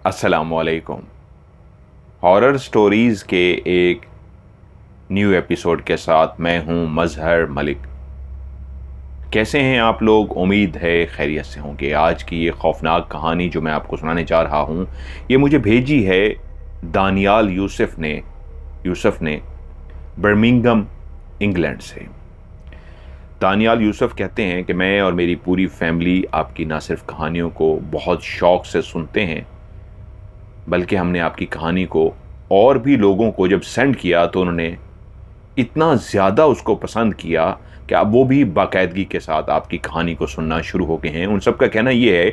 अस्सलामुअलैकुम। Horror stories के एक न्यू एपिसोड के साथ मैं हूं मजहर मलिक। कैसे हैं आप लोग? उम्मीद है खैरियत से होंगे। आज की ये खौफनाक कहानी जो मैं आपको सुनाने जा रहा हूं, ये मुझे भेजी है दानियाल यूसुफ ने बर्मिंघम, इंग्लैंड से। दानियाल यूसुफ कहते हैं कि मैं और मेरी पूरी फैमिली आपकी ना सिर्फ कहानियों को बहुत शौक़ से सुनते हैं, बल्कि हमने आपकी कहानी को और भी लोगों को जब सेंड किया तो उन्होंने इतना ज़्यादा उसको पसंद किया कि अब वो भी बाकायदगी के साथ आपकी कहानी को सुनना शुरू हो गए हैं। उन सब का कहना ये है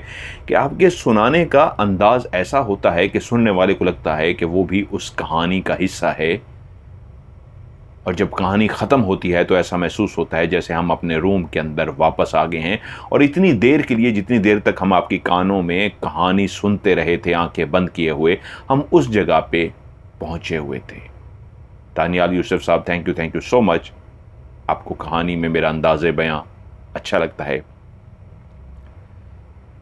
कि आपके सुनाने का अंदाज़ ऐसा होता है कि सुनने वाले को लगता है कि वो भी उस कहानी का हिस्सा है, और जब कहानी ख़त्म होती है तो ऐसा महसूस होता है जैसे हम अपने रूम के अंदर वापस आ गए हैं और इतनी देर के लिए, जितनी देर तक हम आपकी कानों में कहानी सुनते रहे थे आंखें बंद किए हुए, हम उस जगह पे पहुंचे हुए थे। दानियाल यूसुफ साहब, थैंक यू सो मच। आपको कहानी में मेरा अंदाज़े बयां अच्छा लगता है।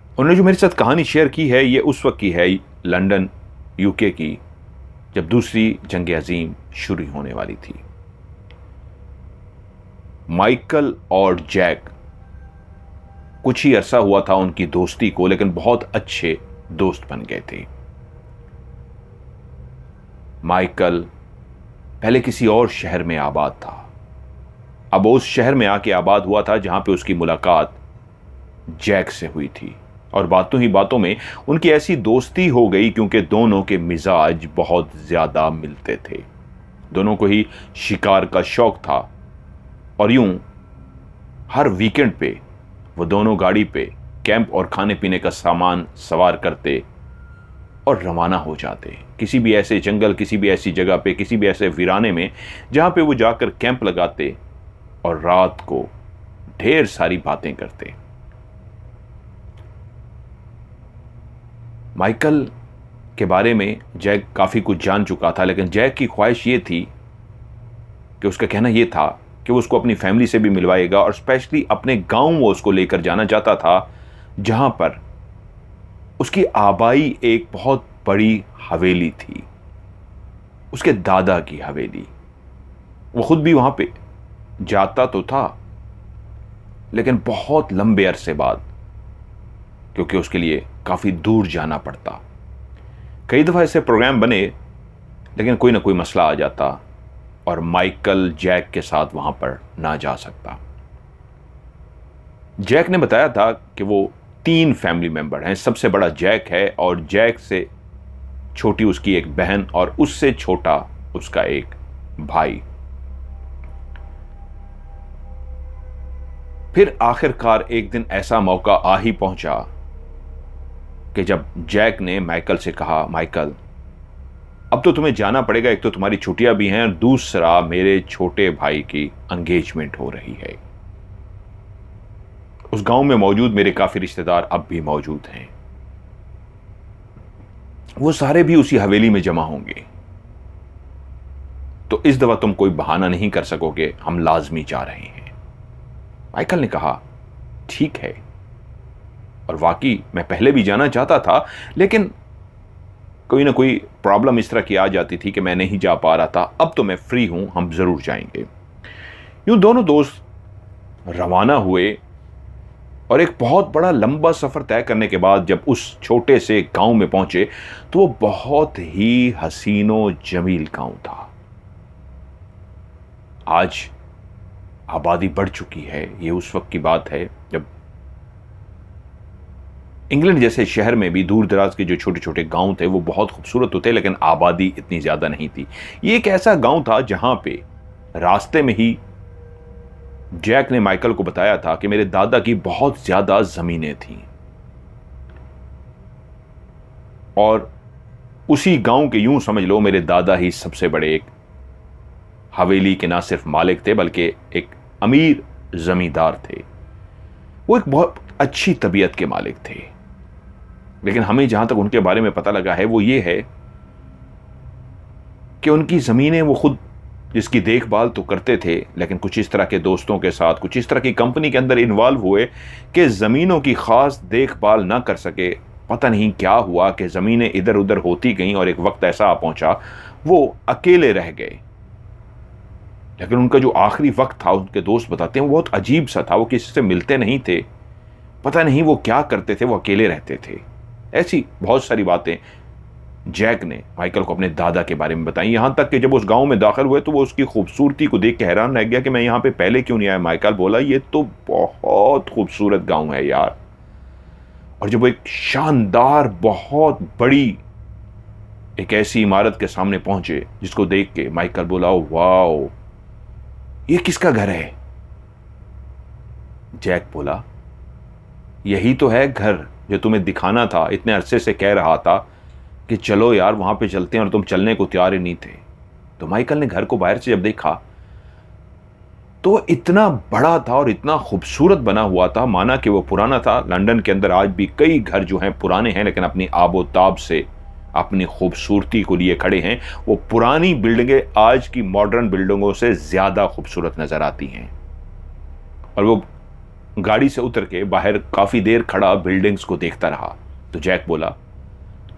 उन्होंने जो मेरे साथ कहानी शेयर की है ये उस वक्त की है, लंदन यूके की, जब दूसरी जंग अजीम शुरू होने वाली थी। माइकल और जैक, कुछ ही अरसा हुआ था उनकी दोस्ती को, लेकिन बहुत अच्छे दोस्त बन गए थे। माइकल पहले किसी और शहर में आबाद था, अब उस शहर में आके आबाद हुआ था जहां पे उसकी मुलाकात जैक से हुई थी, और बातों ही बातों में उनकी ऐसी दोस्ती हो गई क्योंकि दोनों के मिजाज बहुत ज्यादा मिलते थे। दोनों को ही शिकार का शौक था और यूं हर वीकेंड पे वो दोनों गाड़ी पे कैंप और खाने पीने का सामान सवार करते और रवाना हो जाते किसी भी ऐसे जंगल, किसी भी ऐसी जगह पे, किसी भी ऐसे वीराने में जहां पे वो जाकर कैंप लगाते और रात को ढेर सारी बातें करते। माइकल के बारे में जैक काफी कुछ जान चुका था, लेकिन जैक की ख्वाहिश ये थी कि उसका कहना यह था कि वो उसको अपनी फैमिली से भी मिलवाएगा, और स्पेशली अपने गांव वो उसको लेकर जाना चाहता था जहां पर उसकी आबाई एक बहुत बड़ी हवेली थी, उसके दादा की हवेली। वो खुद भी वहां पे जाता तो था, लेकिन बहुत लंबे अरसे बाद, क्योंकि उसके लिए काफी दूर जाना पड़ता। कई दफा ऐसे प्रोग्राम बने, लेकिन कोई ना कोई मसला आ जाता और माइकल जैक के साथ वहां पर ना जा सकता। जैक ने बताया था कि वो 3 फैमिली मेंबर हैं। सबसे बड़ा जैक है और जैक से छोटी उसकी एक बहन और उससे छोटा उसका एक भाई। फिर आखिरकार एक दिन ऐसा मौका आ ही पहुंचा कि जब जैक ने माइकल से कहा, माइकल अब तो तुम्हें जाना पड़ेगा, एक तो तुम्हारी छुट्टियां भी हैं और दूसरा मेरे छोटे भाई की एंगेजमेंट हो रही है। उस गांव में मौजूद मेरे काफी रिश्तेदार अब भी मौजूद हैं, वो सारे भी उसी हवेली में जमा होंगे, तो इस दफा तुम कोई बहाना नहीं कर सकोगे, हम लाजमी जा रहे हैं। माइकल ने कहा ठीक है, और वाकई मैं पहले भी जाना चाहता था, लेकिन कोई ना कोई प्रॉब्लम इस तरह की आ जाती थी कि मैं नहीं जा पा रहा था। अब तो मैं फ्री हूं, हम जरूर जाएंगे। यूं दोनों दोस्त रवाना हुए और एक बहुत बड़ा लंबा सफर तय करने के बाद जब उस छोटे से गांव में पहुंचे तो वो बहुत ही हसीनो जमील गांव था। आज आबादी बढ़ चुकी है। ये उस वक्त की बात है जब इंग्लैंड जैसे शहर में भी दूर दराज के जो छोटे छोटे गांव थे वो बहुत खूबसूरत होते, लेकिन आबादी इतनी ज्यादा नहीं थी। ये एक ऐसा गांव था जहां पे रास्ते में ही जैक ने माइकल को बताया था कि मेरे दादा की बहुत ज्यादा जमीनें थीं, और उसी गांव के, यूं समझ लो, मेरे दादा ही सबसे बड़े एक हवेली के ना सिर्फ मालिक थे बल्कि एक अमीर जमींदार थे। वो एक बहुत अच्छी तबीयत के मालिक थे, लेकिन हमें जहां तक उनके बारे में पता लगा है वो ये है कि उनकी ज़मीनें वो खुद जिसकी देखभाल तो करते थे, लेकिन कुछ इस तरह के दोस्तों के साथ, कुछ इस तरह की कंपनी के अंदर इन्वॉल्व हुए कि ज़मीनों की ख़ास देखभाल ना कर सके, पता नहीं क्या हुआ कि ज़मीनें इधर उधर होती गईं और एक वक्त ऐसा आ पहुंचा वो अकेले रह गए। लेकिन उनका जो आखिरी वक्त था, उनके दोस्त बताते हैं, वो बहुत अजीब सा था। वो किसी से मिलते नहीं थे, पता नहीं वो क्या करते थे, वो अकेले रहते थे। ऐसी बहुत सारी बातें जैक ने माइकल को अपने दादा के बारे में बताई। यहां तक कि जब उस गांव में दाखिल हुए तो वो उसकी खूबसूरती को देख के हैरान रह गया कि मैं यहां पे पहले क्यों नहीं आया। माइकल बोला, ये तो बहुत खूबसूरत गांव है यार। और जब वो एक शानदार बहुत बड़ी एक ऐसी इमारत के सामने पहुंचे जिसको देख के माइकल बोला, वाओ, ये किसका घर है? जैक बोला, यही तो है घर जो तुम्हें दिखाना था। इतने अरसे से कह रहा था कि चलो यार वहां पे चलते हैं और तुम चलने को तैयार ही नहीं थे। तो माइकल ने घर को बाहर से जब देखा तो इतना बड़ा था और इतना खूबसूरत बना हुआ था, माना कि वो पुराना था। लंदन के अंदर आज भी कई घर जो हैं पुराने हैं, लेकिन अपनी आबोताब से अपनी खूबसूरती को लिए खड़े हैं। वो पुरानी बिल्डिंगें आज की मॉडर्न बिल्डिंगों से ज्यादा खूबसूरत नजर आती हैं। और वो गाड़ी से उतर के बाहर काफी देर खड़ा बिल्डिंग्स को देखता रहा। तो जैक बोला,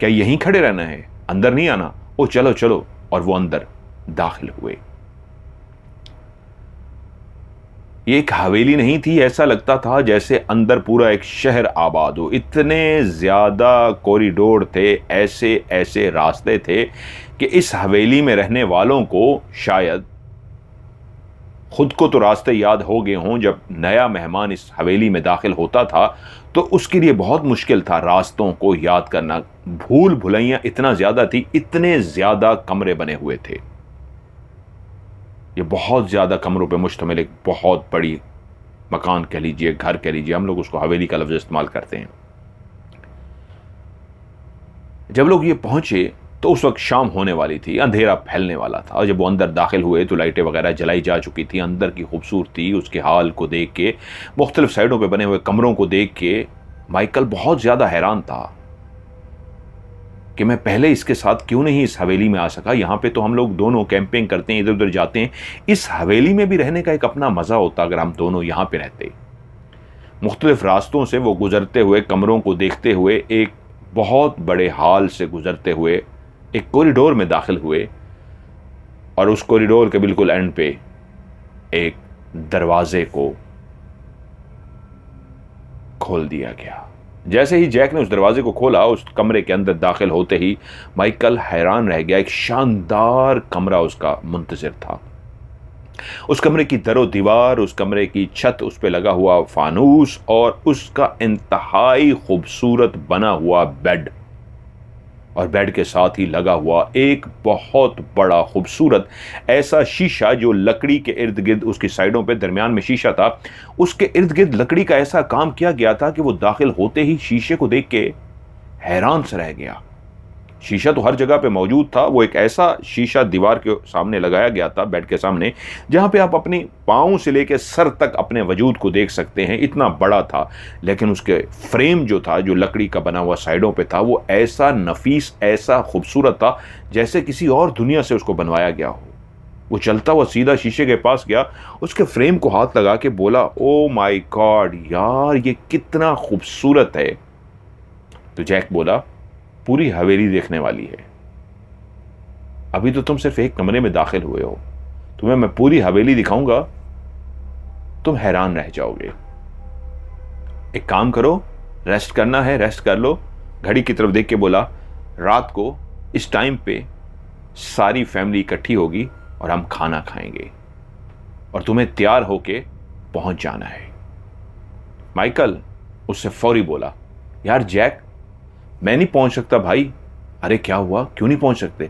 क्या यहीं खड़े रहना है, अंदर नहीं आना? ओ चलो चलो। और वो अंदर दाखिल हुए। ये एक हवेली नहीं थी, ऐसा लगता था जैसे अंदर पूरा एक शहर आबाद हो। इतने ज्यादा कॉरिडोर थे, ऐसे ऐसे रास्ते थे कि इस हवेली में रहने वालों को शायद खुद को तो रास्ते याद हो गए हों। जब नया मेहमान इस हवेली में दाखिल होता था तो उसके लिए बहुत मुश्किल था रास्तों को याद करना। भूल भुलैया इतना ज्यादा थी, इतने ज्यादा कमरे बने हुए थे। ये बहुत ज्यादा कमरों पे मुश्तमिल एक बहुत बड़ी मकान कह लीजिए, घर कह लीजिए, हम लोग उसको हवेली का लफ्ज इस्तेमाल करते हैं। जब लोग ये पहुंचे तो उस वक्त शाम होने वाली थी, अंधेरा फैलने वाला था। और जब वो अंदर दाखिल हुए तो लाइटें वगैरह जलाई जा चुकी थी। अंदर की खूबसूरती, उसके हाल को देख के, मुख्तलिफ साइडों पे बने हुए कमरों को देख के माइकल बहुत ज्यादा हैरान था कि मैं पहले इसके साथ क्यों नहीं इस हवेली में आ सका। यहां पे तो हम लोग दोनों कैंपिंग करते हैं, इधर उधर जाते हैं। इस हवेली में भी रहने का एक अपना मजा होता अगर हम दोनों यहां पे रहते। मुख्तलिफ रास्तों से वो गुजरते हुए, कमरों को देखते हुए, एक बहुत बड़े हाल से गुजरते हुए एक कॉरिडोर में दाखिल हुए। और उस कॉरिडोर के बिल्कुल एंड पे एक दरवाजे को खोल दिया गया। जैसे ही जैक ने उस दरवाजे को खोला, उस कमरे के अंदर दाखिल होते ही माइकल हैरान रह गया। एक शानदार कमरा उसका मुंतजिर था। उस कमरे की दरो दीवार, उस कमरे की छत, उस पे लगा हुआ फानूस और उसका इंतहाई खूबसूरत बना हुआ बेड। और बेड के साथ ही लगा हुआ एक बहुत बड़ा खूबसूरत ऐसा शीशा जो लकड़ी के इर्द गिर्द, उसकी साइडों पे दरमियान में शीशा था, उसके इर्द गिर्द लकड़ी का ऐसा काम किया गया था कि वो दाखिल होते ही शीशे को देख के हैरान से रह गया। शीशा तो हर जगह पे मौजूद था, वो एक ऐसा शीशा दीवार के सामने लगाया गया था, बेड के सामने, जहां पे आप अपनी पांव से लेकर सर तक अपने वजूद को देख सकते हैं। इतना बड़ा था। लेकिन उसके फ्रेम जो था, जो लकड़ी का बना हुआ साइडों पे था, वो ऐसा नफीस, ऐसा खूबसूरत था जैसे किसी और दुनिया से उसको बनवाया गया हो। वो चलता हुआ सीधा शीशे के पास गया, उसके फ्रेम को हाथ लगा के बोला, ओ माय गॉड यार, ये कितना खूबसूरत है। तो जैक बोला, पूरी हवेली देखने वाली है। अभी तो तुम सिर्फ एक कमरे में दाखिल हुए हो, तुम्हें मैं पूरी हवेली दिखाऊंगा, तुम हैरान रह जाओगे। एक काम करो, रेस्ट करना है रेस्ट कर लो। घड़ी की तरफ देख के बोला, रात को इस टाइम पे सारी फैमिली इकट्ठी होगी और हम खाना खाएंगे और तुम्हें तैयार होके पहुंच जाना है। माइकल उससे फौरी बोला, यार जैक, मैं नहीं पहुंच सकता भाई। अरे क्या हुआ, क्यों नहीं पहुंच सकते?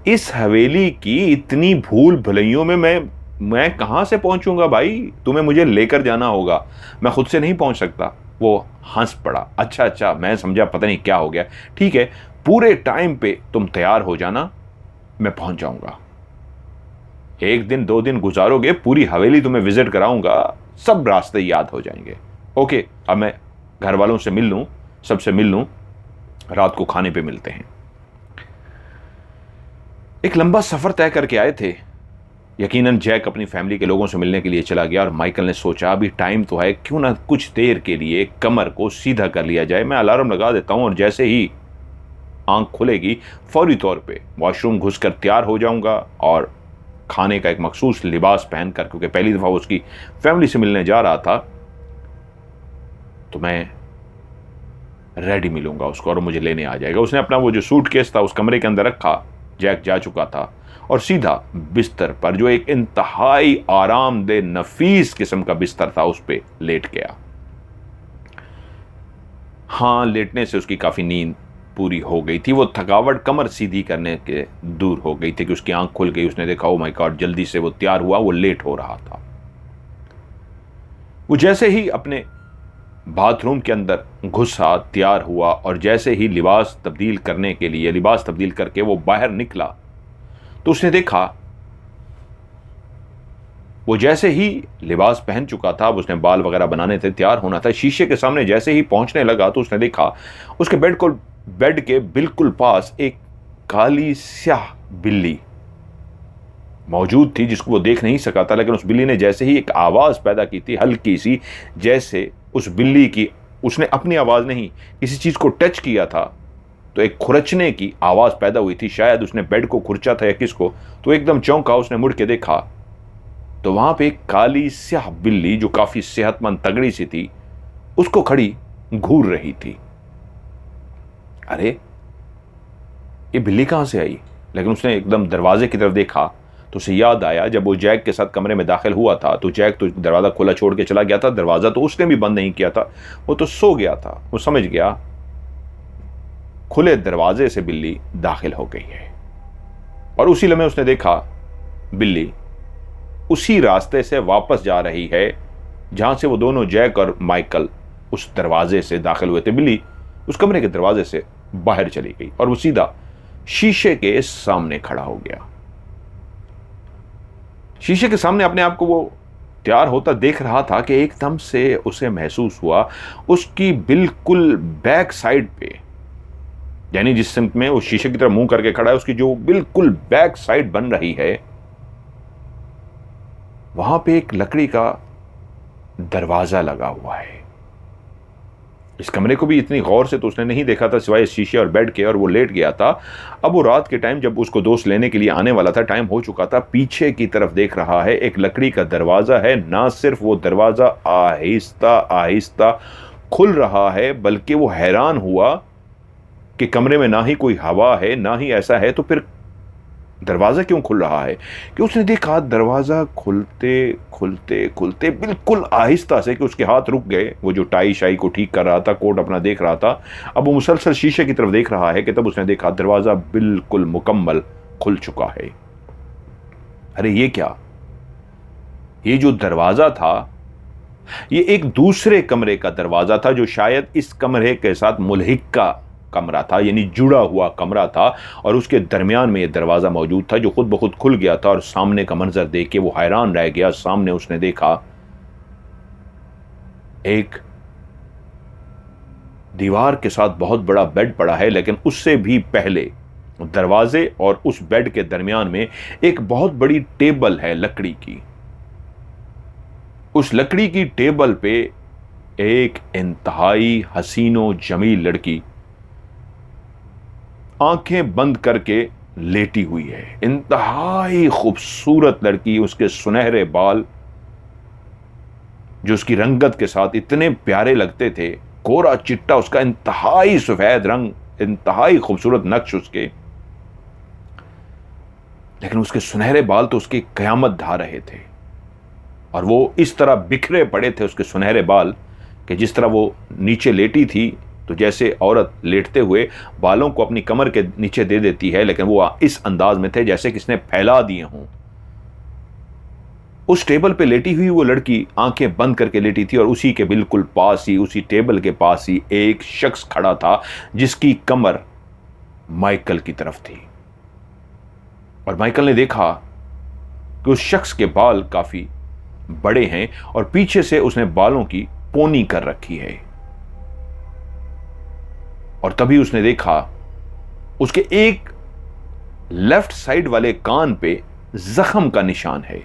इस हवेली की इतनी भूल भुलैयों में मैं कहां से पहुंचूंगा भाई? तुम्हें मुझे लेकर जाना होगा, मैं खुद से नहीं पहुंच सकता। वो हंस पड़ा। अच्छा, मैं समझा पता नहीं क्या हो गया। ठीक है, पूरे टाइम पे तुम तैयार हो जाना, मैं पहुंच जाऊंगा। 1 दिन 2 दिन गुजारोगे, पूरी हवेली तुम्हें विजिट कराऊंगा, सब रास्ते याद हो जाएंगे। ओके, अब मैं घर वालों से मिल लूं, सबसे मिल लूं, रात को खाने पे मिलते हैं। एक लंबा सफर तय करके आए थे यकीनन जैक अपनी फैमिली के लोगों से मिलने के लिए चला गया और माइकल ने सोचा अभी टाइम तो है, क्यों ना कुछ देर के लिए कमर को सीधा कर लिया जाए, मैं अलार्म लगा देता हूं और जैसे ही आंख खुलेगी फौरी तौर पे वॉशरूम घुसकर तैयार हो जाऊंगा और खाने का एक मखसूस लिबास पहनकर, क्योंकि पहली दफा वो उसकी फैमिली से मिलने जा रहा था, तो मैं रेडी मिलूंगा उसको और मुझे लेने आ जाएगा। उसने अपना वो जो सूटकेस था उस कमरे के अंदर रखा, जैक जा चुका था, और सीधा बिस्तर पर, जो एक इंतहाई आरामदेह नफीस किस्म का बिस्तर था, उस पे लेट गया। हां, लेटने से उसकी काफी नींद पूरी हो गई थी, वो थकावट कमर सीधी करने के दूर हो गई थी कि उसकी आंख खुल गई। उसने देखा, ओ माय गॉड, जल्दी से वो तैयार हुआ, वो लेट हो रहा था। वो जैसे ही अपने बाथरूम के अंदर घुसा, तैयार हुआ और जैसे ही लिबास तब्दील करके वो बाहर निकला, तो उसने देखा, वो जैसे ही लिबास पहन चुका था, अब उसने बाल वगैरह बनाने थे, तैयार होना था, शीशे के सामने जैसे ही पहुंचने लगा तो उसने देखा उसके बेड के बिल्कुल पास एक काली स्याह बिल्ली मौजूद थी, जिसको वो देख नहीं सका था। लेकिन उस बिल्ली ने जैसे ही एक आवाज पैदा की थी, हल्की सी, जैसे उस बिल्ली की, उसने अपनी आवाज नहीं, किसी चीज को टच किया था तो एक खुरचने की आवाज पैदा हुई थी। शायद उसने बेड को खुरचा था या किसको, तो एकदम चौंका। उसने मुड़ के देखा तो वहां पे एक काली स्याह बिल्ली, जो काफी सेहतमंद तगड़ी सी थी, उसको खड़ी घूर रही थी। अरे, ये बिल्ली कहां से आई? लेकिन उसने एकदम दरवाजे की तरफ देखा तो उसे याद आया, जब वो जैक के साथ कमरे में दाखिल हुआ था तो जैक तो दरवाजा खुला छोड़ के चला गया था, दरवाजा तो उसने भी बंद नहीं किया था, वो तो सो गया था। वो समझ गया खुले दरवाजे से बिल्ली दाखिल हो गई है, और उसी लम्हे उसने देखा बिल्ली उसी रास्ते से वापस जा रही है जहां से वो दोनों, जैक और माइकल, उस दरवाजे से दाखिल हुए थे। बिल्ली उस कमरे के दरवाजे से बाहर चली गई और वो सीधा शीशे के सामने खड़ा हो गया। शीशे के सामने अपने आप को वो तैयार होता देख रहा था कि एकदम से उसे महसूस हुआ उसकी बिल्कुल बैक साइड पे, यानी जिस सिमत में उस शीशे की तरफ मुंह करके खड़ा है, उसकी जो बिल्कुल बैक साइड बन रही है, वहां पे एक लकड़ी का दरवाजा लगा हुआ है। इस कमरे को भी इतनी गौर से तो उसने नहीं देखा था सिवाय शीशे और बेड के, और वो लेट गया था। अब वो रात के टाइम जब उसको दोस्त लेने के लिए आने वाला था, टाइम हो चुका था, पीछे की तरफ देख रहा है, एक लकड़ी का दरवाजा है। ना सिर्फ वो दरवाजा आहिस्ता आहिस्ता खुल रहा है, बल्कि वो हैरान हुआ कि कमरे में ना ही कोई हवा है, ना ही ऐसा है, तो फिर दरवाजा क्यों खुल रहा है? कि उसने देखा दरवाजा खुलते खुलते खुलते बिल्कुल आहिस्ता से कि उसके हाथ रुक गए। वो जो टाई शाई को ठीक कर रहा था, कोट अपना देख रहा था, अब वो मुसलसल शीशे की तरफ देख रहा है कि तब उसने देखा दरवाजा बिल्कुल मुकम्मल खुल चुका है। अरे ये क्या? ये जो दरवाजा था, ये एक दूसरे कमरे का दरवाजा था, जो शायद इस कमरे के साथ मुल्हिक का कमरा था, यानी जुड़ा हुआ कमरा था, और उसके दरमियान में यह दरवाजा मौजूद था जो खुद ब खुद खुल गया था। और सामने का मंजर देख के वो हैरान रह गया। सामने उसने देखा एक दीवार के साथ बहुत बड़ा बेड पड़ा है, लेकिन उससे भी पहले दरवाजे और उस बेड के दरमियान में एक बहुत बड़ी टेबल है लकड़ी की। उस लकड़ी की टेबल पे एक इंतहाई हसीनो जमील लड़की आंखें बंद करके लेटी हुई है। इंतहाई खूबसूरत लड़की, उसके सुनहरे बाल जो उसकी रंगत के साथ इतने प्यारे लगते थे, कोरा चिट्टा उसका इंतहाई सफेद रंग, इंतहाई खूबसूरत नक्श उसके, लेकिन उसके सुनहरे बाल तो उसकी कयामत ढा रहे थे। और वो इस तरह बिखरे पड़े थे उसके सुनहरे बाल कि जिस तरह वो नीचे लेटी थी, तो जैसे औरत लेटते हुए बालों को अपनी कमर के नीचे दे देती है, लेकिन वो इस अंदाज में थे जैसे किसने फैला दिए हों। उस टेबल पे लेटी हुई वो लड़की आंखें बंद करके लेटी थी, और उसी के बिल्कुल पास ही, उसी टेबल के पास ही एक शख्स खड़ा था जिसकी कमर माइकल की तरफ थी। और माइकल ने देखा कि उस शख्स के बाल काफी बड़े हैं और पीछे से उसने बालों की पोनी कर रखी है। और तभी उसने देखा उसके एक लेफ्ट साइड वाले कान पे जख्म का निशान है।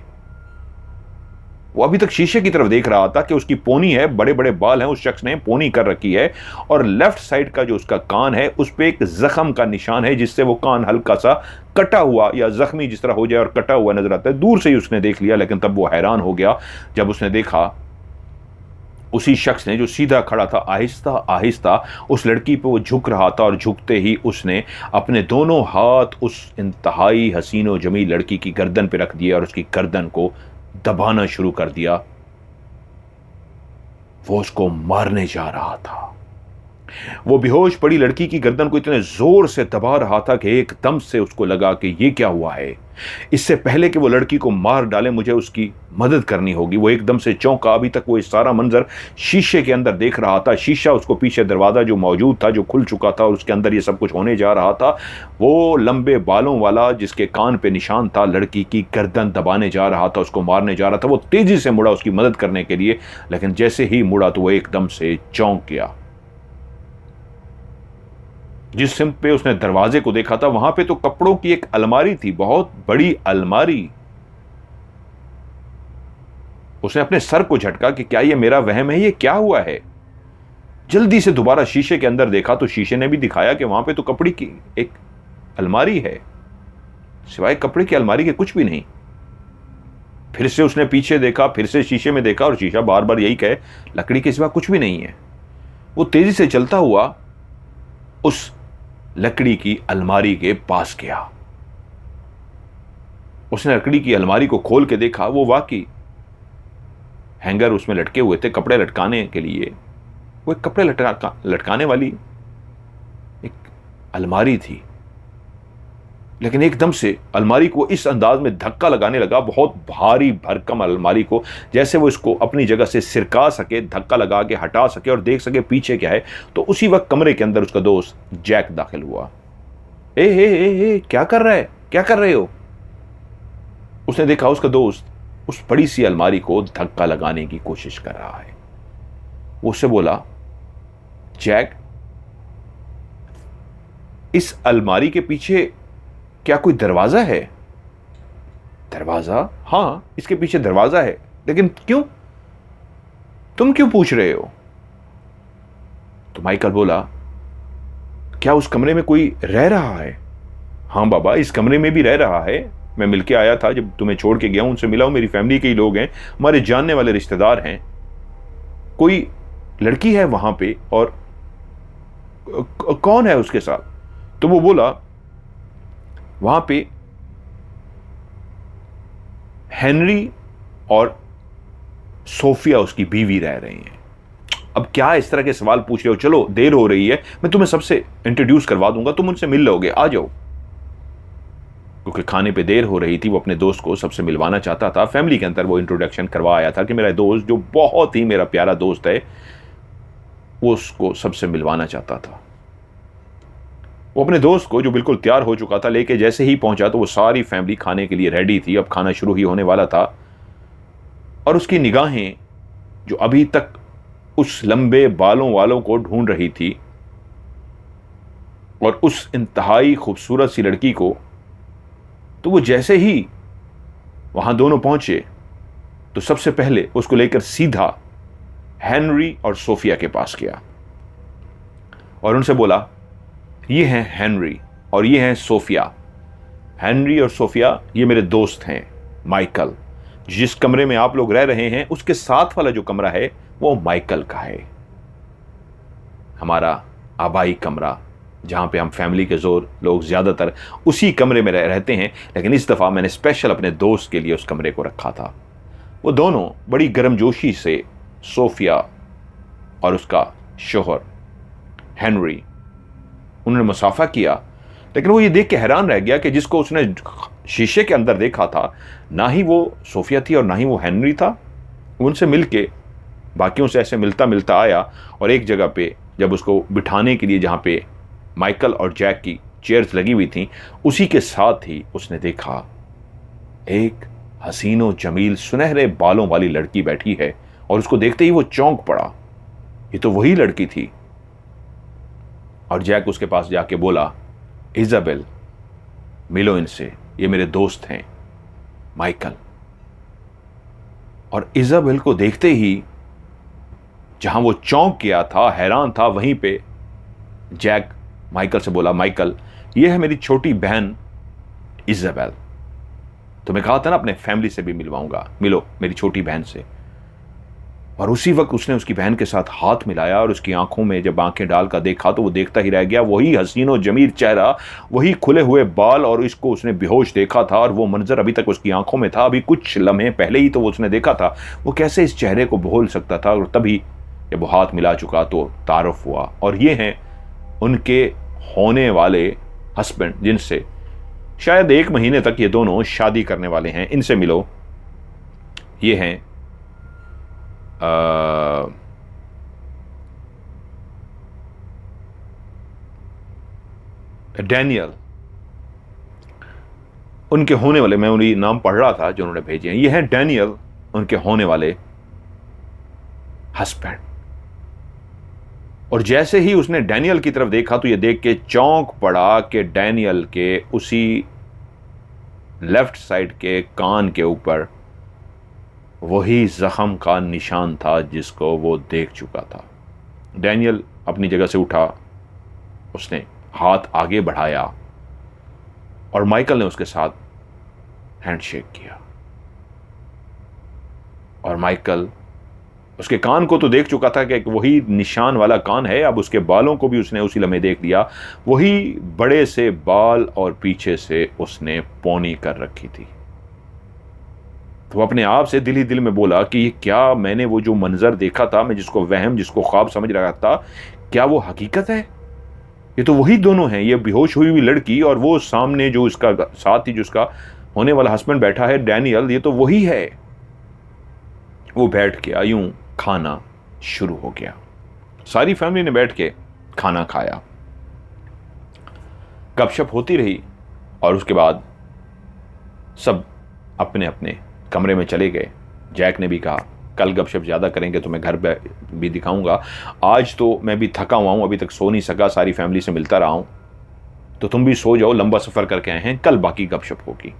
वो अभी तक शीशे की तरफ देख रहा था कि उसकी पोनी है, बड़े बड़े बाल हैं, उस शख्स ने पोनी कर रखी है और लेफ्ट साइड का जो उसका कान है उस पे एक जख्म का निशान है, जिससे वो कान हल्का सा कटा हुआ या जख्मी जिस तरह हो जाए और कटा हुआ नजर आता है। दूर से ही उसने देख लिया, लेकिन तब वो हैरान हो गया जब उसने देखा उसी शख्स ने जो सीधा खड़ा था आहिस्ता आहिस्ता उस लड़की पे वो झुक रहा था, और झुकते ही उसने अपने दोनों हाथ उस इंतहाई हसीन और जमील लड़की की गर्दन पे रख दिए और उसकी गर्दन को दबाना शुरू कर दिया। वो उसको मारने जा रहा था। वो बेहोश पड़ी लड़की की गर्दन को इतने जोर से दबा रहा था कि एकदम से उसको लगा कि ये क्या हुआ है। इससे पहले कि वो लड़की को मार डाले मुझे उसकी मदद करनी होगी। वो एकदम से चौंका। अभी तक वो इस सारा मंजर शीशे के अंदर देख रहा था। शीशा उसको पीछे दरवाजा जो मौजूद था, जो खुल चुका था और उसके अंदर ये सब कुछ होने जा रहा था। वो लंबे बालों वाला जिसके कान पे निशान था, लड़की की गर्दन दबाने जा रहा था, उसको मारने जा रहा था। वो तेजी से मुड़ा उसकी मदद करने के लिए, लेकिन जैसे ही मुड़ा तो वो एकदम से चौंक गया। जिस सिम पे उसने दरवाजे को देखा था वहां पे तो कपड़ों की एक अलमारी थी, बहुत बड़ी अलमारी। उसने अपने सर को झटका कि क्या ये मेरा वहम है, ये क्या हुआ है। जल्दी से दोबारा शीशे के अंदर देखा तो शीशे ने भी दिखाया कि वहां पे तो कपड़े की एक अलमारी है, सिवाय कपड़े की अलमारी के कुछ भी नहीं। फिर से उसने पीछे देखा, फिर से शीशे में देखा और शीशा बार बार यही कहे लकड़ी के सिवा कुछ भी नहीं है। वो तेजी से चलता हुआ उस लकड़ी की अलमारी के पास गया। उसने लकड़ी की अलमारी को खोल के देखा। वो वाकई हैंगर उसमें लटके हुए थे कपड़े लटकाने के लिए। वो एक कपड़े लटकाने वाली एक अलमारी थी, लेकिन एकदम से अलमारी को इस अंदाज में धक्का लगाने लगा, बहुत भारी भरकम अलमारी को, जैसे वो इसको अपनी जगह से सिरका सके, धक्का लगा के हटा सके और देख सके पीछे क्या है। तो उसी वक्त कमरे के अंदर उसका दोस्त जैक दाखिल हुआ। ए क्या कर रहा है, क्या कर रहे हो? उसने देखा उसका दोस्त उस बड़ी सी अलमारी को धक्का लगाने की कोशिश कर रहा है। वो उससे बोला, जैक, इस अलमारी के पीछे क्या कोई दरवाजा है? दरवाजा? हां, इसके पीछे दरवाजा है, लेकिन क्यों? तुम क्यों पूछ रहे हो? तो माइकल बोला, क्या उस कमरे में कोई रह रहा है? हां बाबा, इस कमरे में भी रह रहा है। मैं मिलके आया था जब तुम्हें छोड़ के गया, उनसे मिला हूं, मेरी फैमिली के ही लोग हैं, हमारे जानने वाले रिश्तेदार हैं। कोई लड़की है वहां पे और कौन है उसके साथ? तो वो बोला, वहां पे हेनरी और सोफिया उसकी बीवी रह रही हैं। अब क्या इस तरह के सवाल पूछ रहे हो? चलो देर हो रही है, मैं तुम्हें सबसे इंट्रोड्यूस करवा दूंगा, तुम उनसे मिल लोगे, आ जाओ। क्योंकि खाने पे देर हो रही थी, वो अपने दोस्त को सबसे मिलवाना चाहता था। फैमिली के अंदर वो इंट्रोडक्शन करवा आया था कि मेरा दोस्त जो बहुत ही मेरा प्यारा दोस्त है, वो उसको सबसे मिलवाना चाहता था। वो अपने दोस्त को जो बिल्कुल तैयार हो चुका था लेके जैसे ही पहुंचा तो वो सारी फैमिली खाने के लिए रेडी थी। अब खाना शुरू ही होने वाला था और उसकी निगाहें जो अभी तक उस लंबे बालों वालों को ढूंढ रही थी और उस इंतहाई खूबसूरत सी लड़की को, तो वो जैसे ही वहां दोनों पहुंचे तो सबसे पहले उसको लेकर सीधा हेनरी और सोफिया के पास गया और उनसे बोला, ये हैं हेनरी और ये हैं सोफिया। हेनरी और सोफिया ये मेरे दोस्त हैं माइकल। जिस कमरे में आप लोग रह रहे हैं उसके साथ वाला जो कमरा है वो माइकल का है, हमारा आबाई कमरा, जहां पे हम फैमिली के जोर लोग ज्यादातर उसी कमरे में रहते हैं, लेकिन इस दफा मैंने स्पेशल अपने दोस्त के लिए उस कमरे को रखा था। वो दोनों बड़ी गर्मजोशी से सोफिया और उसका शोहर हेनरी, उन्होंने मुसाफा किया। लेकिन वो ये देख के हैरान रह गया कि जिसको उसने शीशे के अंदर देखा था, ना ही वो सोफिया थी और ना ही वो हेनरी था। उनसे मिलके बाकियों से ऐसे मिलता मिलता आया और एक जगह पे जब उसको बिठाने के लिए जहाँ पे माइकल और जैक की चेयर्स लगी हुई थी, उसी के साथ ही उसने देखा एक हसीनो जमील सुनहरे बालों वाली लड़की बैठी है और उसको देखते ही वो चौंक पड़ा। ये तो वही लड़की थी। और जैक उसके पास जाके बोला, इजाबेल, मिलो इनसे, ये मेरे दोस्त हैं। माइकल। और इजाबेल को देखते ही जहां वो चौंक गया था, हैरान था, वहीं पे जैक माइकल से बोला, माइकल, ये है मेरी छोटी बहन इजाबेल। तुम्हें कहा था ना अपने फैमिली से भी मिलवाऊंगा, मिलो मेरी छोटी बहन से। और उसी वक्त उसने उसकी बहन के साथ हाथ मिलाया और उसकी आंखों में जब आंखें डालकर देखा तो वो देखता ही रह गया। वही हसीनो जमीर चेहरा, वही खुले हुए बाल, और इसको उसने बेहोश देखा था और वो मंजर अभी तक उसकी आंखों में था। अभी कुछ लम्हे पहले ही तो वो उसने देखा था। वो कैसे इस चेहरे को भूल सकता था। और तभी जब वो हाथ मिला चुका तो तारुफ हुआ। और ये हैं उनके होने वाले हस्बैंड, जिनसे शायद 1 महीने तक ये दोनों शादी करने वाले हैं। इनसे मिलो। ये हैं डैनियल, उनके होने वाले, मैं उन्हीं नाम पढ़ रहा था जो उन्होंने भेजे हैं। ये हैं डैनियल, उनके होने वाले हस्बैंड। और जैसे ही उसने डैनियल की तरफ देखा तो ये देख के चौंक पड़ा कि डैनियल के उसी लेफ्ट साइड के कान के ऊपर वही जख्म का निशान था जिसको वो देख चुका था। डैनियल अपनी जगह से उठा, उसने हाथ आगे बढ़ाया और माइकल ने उसके साथ हैंडशेक किया। और माइकल उसके कान को तो देख चुका था कि वही निशान वाला कान है। अब उसके बालों को भी उसने उसी लम्हे देख लिया। वही बड़े से बाल और पीछे से उसने पौनी कर रखी थी। तो वो अपने आप से दिल ही दिल में बोला कि क्या मैंने वो जो मंजर देखा था, मैं जिसको वहम, जिसको ख्वाब समझ रहा था, क्या वो हकीकत है? ये तो वही दोनों हैं, ये बेहोश हुई हुई लड़की और वो सामने जो इसका साथ ही जो उसका होने वाला हस्बैंड बैठा है डैनियल, ये तो वही है। वो बैठ गया, यूं खाना शुरू हो गया। सारी फैमिली ने बैठ के खाना खाया, गपशप होती रही। और उसके बाद सब अपने अपने कमरे में चले गए। जैक ने भी कहा, कल गपशप ज़्यादा करेंगे तो मैं घर भी दिखाऊंगा। आज तो मैं भी थका हुआ हूँ, अभी तक सो नहीं सका, सारी फैमिली से मिलता रहा हूँ, तो तुम भी सो जाओ, लंबा सफ़र करके आए हैं, कल बाकी गपशप होगी।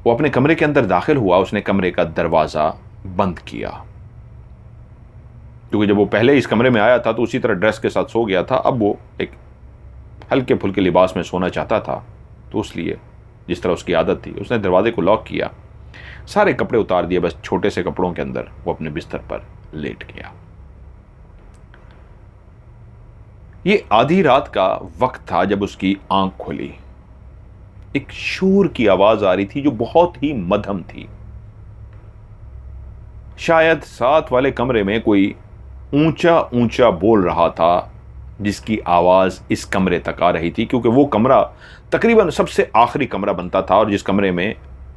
वो अपने कमरे के अंदर दाखिल हुआ। उसने कमरे का दरवाज़ा बंद किया, क्योंकि जब वो पहले इस कमरे में आया था तो उसी तरह ड्रेस के साथ सो गया था। अब वो एक हल्के फुल्के लिबास में सोना चाहता था, तो इसलिए जिस तरह उसकी आदत थी उसने दरवाजे को लॉक किया, सारे कपड़े उतार दिए, बस छोटे से कपड़ों के अंदर वो अपने बिस्तर पर लेट गया। ये आधी रात का वक्त था जब उसकी आंख खुली। एक शोर की आवाज आ रही थी जो बहुत ही मध्यम थी। शायद साथ वाले कमरे में कोई ऊंचा ऊंचा बोल रहा था, जिसकी आवाज इस कमरे तक आ रही थी, क्योंकि वो कमरा तकरीबन सबसे आखिरी कमरा बनता था और जिस कमरे में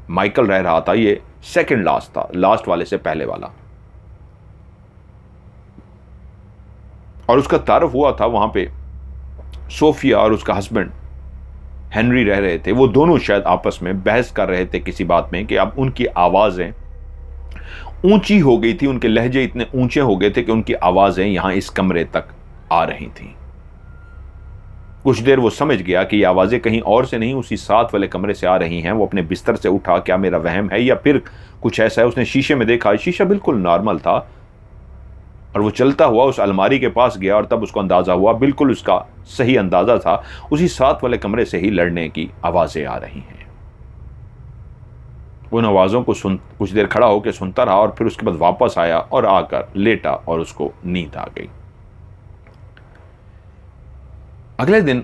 माइकल रह रहा था ये सेकंड लास्ट था, लास्ट वाले से पहले वाला। और उसका तारुफ हुआ था वहां पे सोफिया और उसका हस्बैंड हेनरी रह रहे थे। वो दोनों शायद आपस में बहस कर रहे थे किसी बात में कि अब उनकी आवाजें ऊंची हो गई थी, उनके लहजे इतने ऊंचे हो गए थे कि उनकी आवाजें यहां इस कमरे तक आ रही थी। कुछ देर वो समझ गया कि ये आवाजें कहीं और से नहीं, उसी साथ वाले कमरे से आ रही हैं। वो अपने बिस्तर से उठा, क्या मेरा वहम है या फिर कुछ ऐसा है? उसने शीशे में देखा, शीशा बिल्कुल नॉर्मल था। और वो चलता हुआ उस अलमारी के पास गया और तब उसको अंदाजा हुआ, बिल्कुल उसका सही अंदाजा था, उसी साथ वाले कमरे से ही लड़ने की आवाजें आ रही हैं। उन आवाजों को सुन कुछ देर खड़ा होकर सुनता रहा और फिर उसके बाद वापस आया और आकर लेटा और उसको नींद आ गई। अगले दिन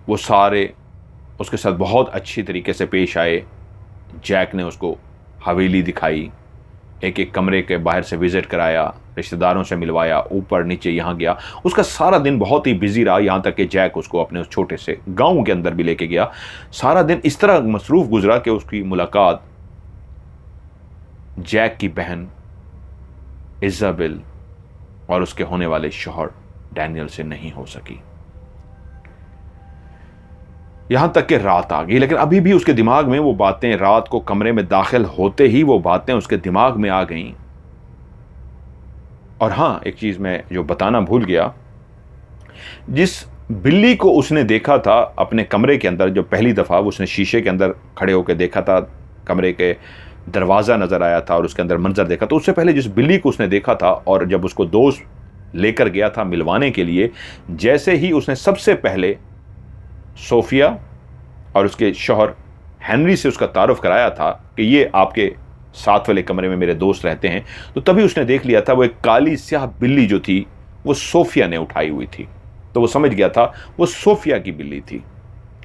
वो सारे उसके साथ बहुत अच्छी तरीके से पेश आए। जैक ने उसको हवेली दिखाई, एक एक कमरे के बाहर से विजिट कराया, रिश्तेदारों से मिलवाया, ऊपर नीचे यहाँ गया। उसका सारा दिन बहुत ही बिजी रहा, यहाँ तक कि जैक उसको अपने उस छोटे से गांव के अंदर भी लेके गया। सारा दिन इस तरह मसरूफ गुजरा कि उसकी मुलाकात जैक की बहन इजाबेल और उसके होने वाले शौहर डैनियल से नहीं हो सकी। यहां तक कि रात आ गई, लेकिन अभी भी उसके दिमाग में वो बातें, रात को कमरे में दाखिल होते ही वो बातें उसके दिमाग में आ गईं। और हां, एक चीज मैं जो बताना भूल गया, जिस बिल्ली को उसने देखा था अपने कमरे के अंदर, जो पहली दफ़ा उसने शीशे के अंदर खड़े होकर देखा था, कमरे के दरवाज़ा नज़र आया था और उसके अंदर मंजर देखा। तो उससे पहले जिस बिल्ली को उसने देखा था और जब उसको दोस्त लेकर गया था मिलवाने के लिए, जैसे ही उसने सबसे पहले सोफिया और उसके शौहर हेनरी से उसका तारुफ कराया था कि ये आपके साथ वाले कमरे में मेरे दोस्त रहते हैं, तो तभी उसने देख लिया था वो एक काली स्याह बिल्ली जो थी वो सोफिया ने उठाई हुई थी। तो वो समझ गया था वो सोफिया की बिल्ली थी।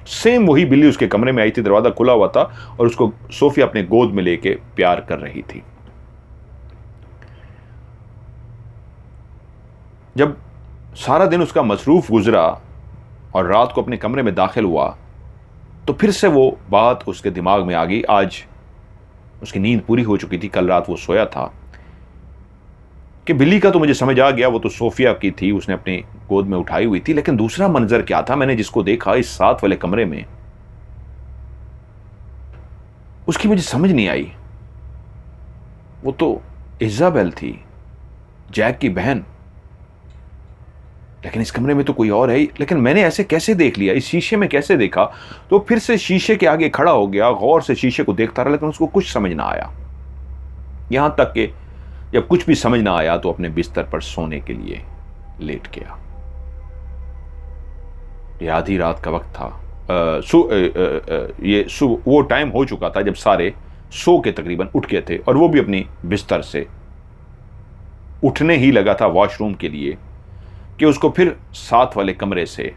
सेम वही बिल्ली उसके कमरे में आई थी, दरवाजा खुला हुआ था और उसको सोफिया अपने गोद में लेके प्यार कर रही थी। जब सारा दिन उसका मसरूफ गुजरा और रात को अपने कमरे में दाखिल हुआ, तो फिर से वो बात उसके दिमाग में आ गई। आज उसकी नींद पूरी हो चुकी थी, कल रात वो सोया था, कि बिल्ली का तो मुझे समझ आ गया, वो तो सोफिया की थी, उसने अपनी गोद में उठाई हुई थी। लेकिन दूसरा मंजर क्या था मैंने जिसको देखा इस साथ वाले कमरे में, उसकी मुझे समझ नहीं आई। वो तो इजाबेल थी, जैक की बहन, लेकिन इस कमरे में तो कोई और है। लेकिन मैंने ऐसे कैसे देख लिया, इस शीशे में कैसे देखा? तो फिर से शीशे के आगे खड़ा हो गया, गौर से शीशे को देखता रहा, लेकिन उसको कुछ समझ ना आया। यहां तक कि जब कुछ भी समझ ना आया तो अपने बिस्तर पर सोने के लिए लेट गया। ये आधी रात का वक्त था। वो टाइम हो चुका था जब सारे सो के तकरीबन उठ गए थे और वो भी अपनी बिस्तर से उठने ही लगा था वॉशरूम के लिए कि उसको फिर साथ वाले कमरे से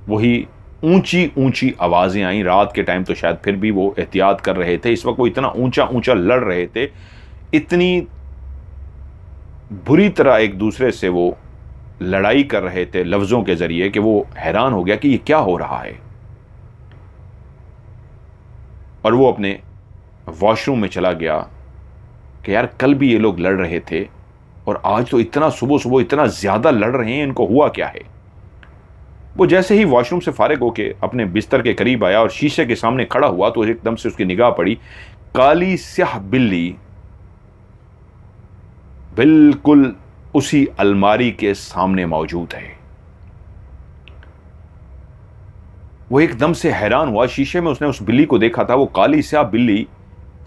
वही ऊंची ऊंची आवाजें आई। रात के टाइम तो शायद फिर भी वो एहतियात कर रहे थे, इस वक्त वो इतना ऊंचा ऊंचा लड़ रहे थे, इतनी बुरी तरह एक दूसरे से वो लड़ाई कर रहे थे लफ्जों के जरिए कि वो हैरान हो गया कि ये क्या हो रहा है। और वो अपने वॉशरूम में चला गया कि यार कल भी ये लोग लड़ रहे थे और आज तो इतना सुबह सुबह इतना ज्यादा लड़ रहे हैं, इनको हुआ क्या है। वो जैसे ही वॉशरूम से फारिग होके अपने बिस्तर के करीब आया और शीशे के सामने खड़ा हुआ तो एकदम से उसकी निगाह पड़ी, काली स्याह बिल्ली बिल्कुल उसी अलमारी के सामने मौजूद है। वो एकदम से हैरान हुआ, शीशे में उसने उस बिल्ली को देखा था, वो काली स्याह बिल्ली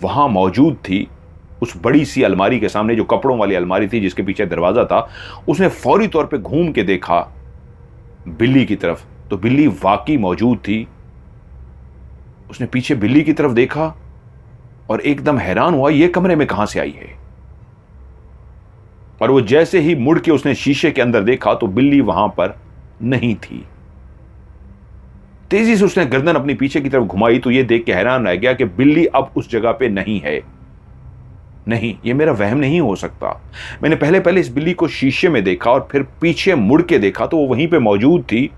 वहां मौजूद थी उस बड़ी सी अलमारी के सामने, जो कपड़ों वाली अलमारी थी जिसके पीछे दरवाजा था। उसने फौरी तौर पे घूम के देखा बिल्ली की तरफ, तो बिल्ली वाकई मौजूद थी। उसने पीछे बिल्ली की तरफ देखा और एकदम हैरान हुआ ये कमरे में कहां से आई है। और वो जैसे ही मुड़ के उसने शीशे के अंदर देखा तो बिल्ली वहां पर नहीं थी। तेजी से उसने गर्दन अपनी पीछे की तरफ घुमाई तो ये देख के हैरान रह गया कि बिल्ली अब उस जगह पे नहीं है। नहीं, ये मेरा वहम नहीं हो सकता। मैंने पहले पहले इस बिल्ली को शीशे में देखा और फिर पीछे मुड़ के देखा तो वो वहीं पे मौजूद थी,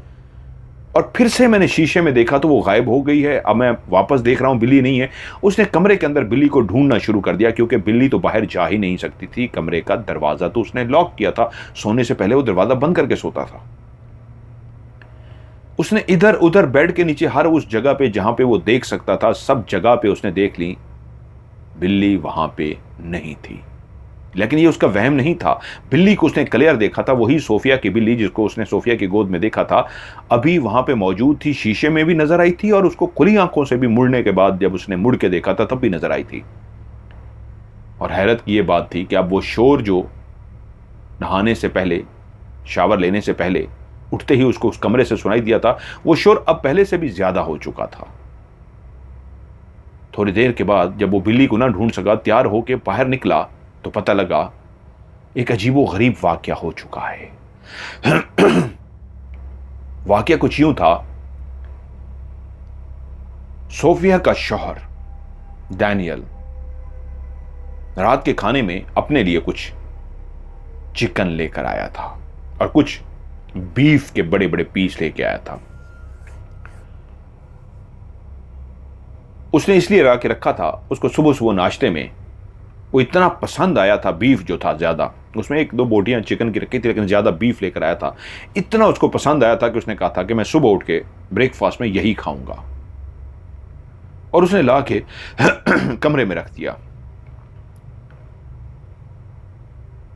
और फिर से मैंने शीशे में देखा तो वो गायब हो गई है। अब मैं वापस देख रहा हूं बिल्ली नहीं है। उसने कमरे के अंदर बिल्ली को ढूंढना शुरू कर दिया, क्योंकि बिल्ली तो बाहर जा ही नहीं सकती थी। कमरे का दरवाजा तो उसने लॉक किया था, सोने से पहले वो दरवाजा बंद करके सोता था। उसने इधर उधर बेड के नीचे हर उस जगह पे जहां पे वो देख सकता था, सब जगह पे उसने देख ली, बिल्ली वहां पे नहीं थी। लेकिन ये उसका वहम नहीं था। बिल्ली को उसने क्लियर देखा था, वही सोफिया की बिल्ली जिसको उसने सोफिया की गोद में देखा था, अभी वहां पे मौजूद थी, शीशे में भी नजर आई थी और उसको खुली आंखों से भी मुड़ने के बाद जब उसने मुड़ के देखा था तब भी नजर आई थी। और हैरत की यह बात थी कि अब वो शोर जो नहाने से पहले, शावर लेने से पहले उठते ही उसको उस कमरे से सुनाई दिया था, वो शोर अब पहले से भी ज्यादा हो चुका था। थोड़ी देर के बाद जब वो बिल्ली को ना ढूंढ सका, तैयार होकर बाहर निकला तो पता लगा एक अजीबो गरीब वाकया हो चुका है। वाकया कुछ यूं था, सोफिया का शौहर डैनियल रात के खाने में अपने लिए कुछ चिकन लेकर आया था और कुछ बीफ के बड़े बड़े पीस लेके आया था। उसने इसलिए ला के रखा था, उसको सुबह सुबह नाश्ते में वो इतना पसंद आया था, बीफ जो था ज्यादा, उसमें एक दो बोटियां चिकन की रखी थी लेकिन ज्यादा बीफ लेकर आया था। इतना उसको पसंद आया था कि उसने कहा था कि मैं सुबह उठ के ब्रेकफास्ट में यही खाऊंगा, और उसने ला के कमरे में रख दिया।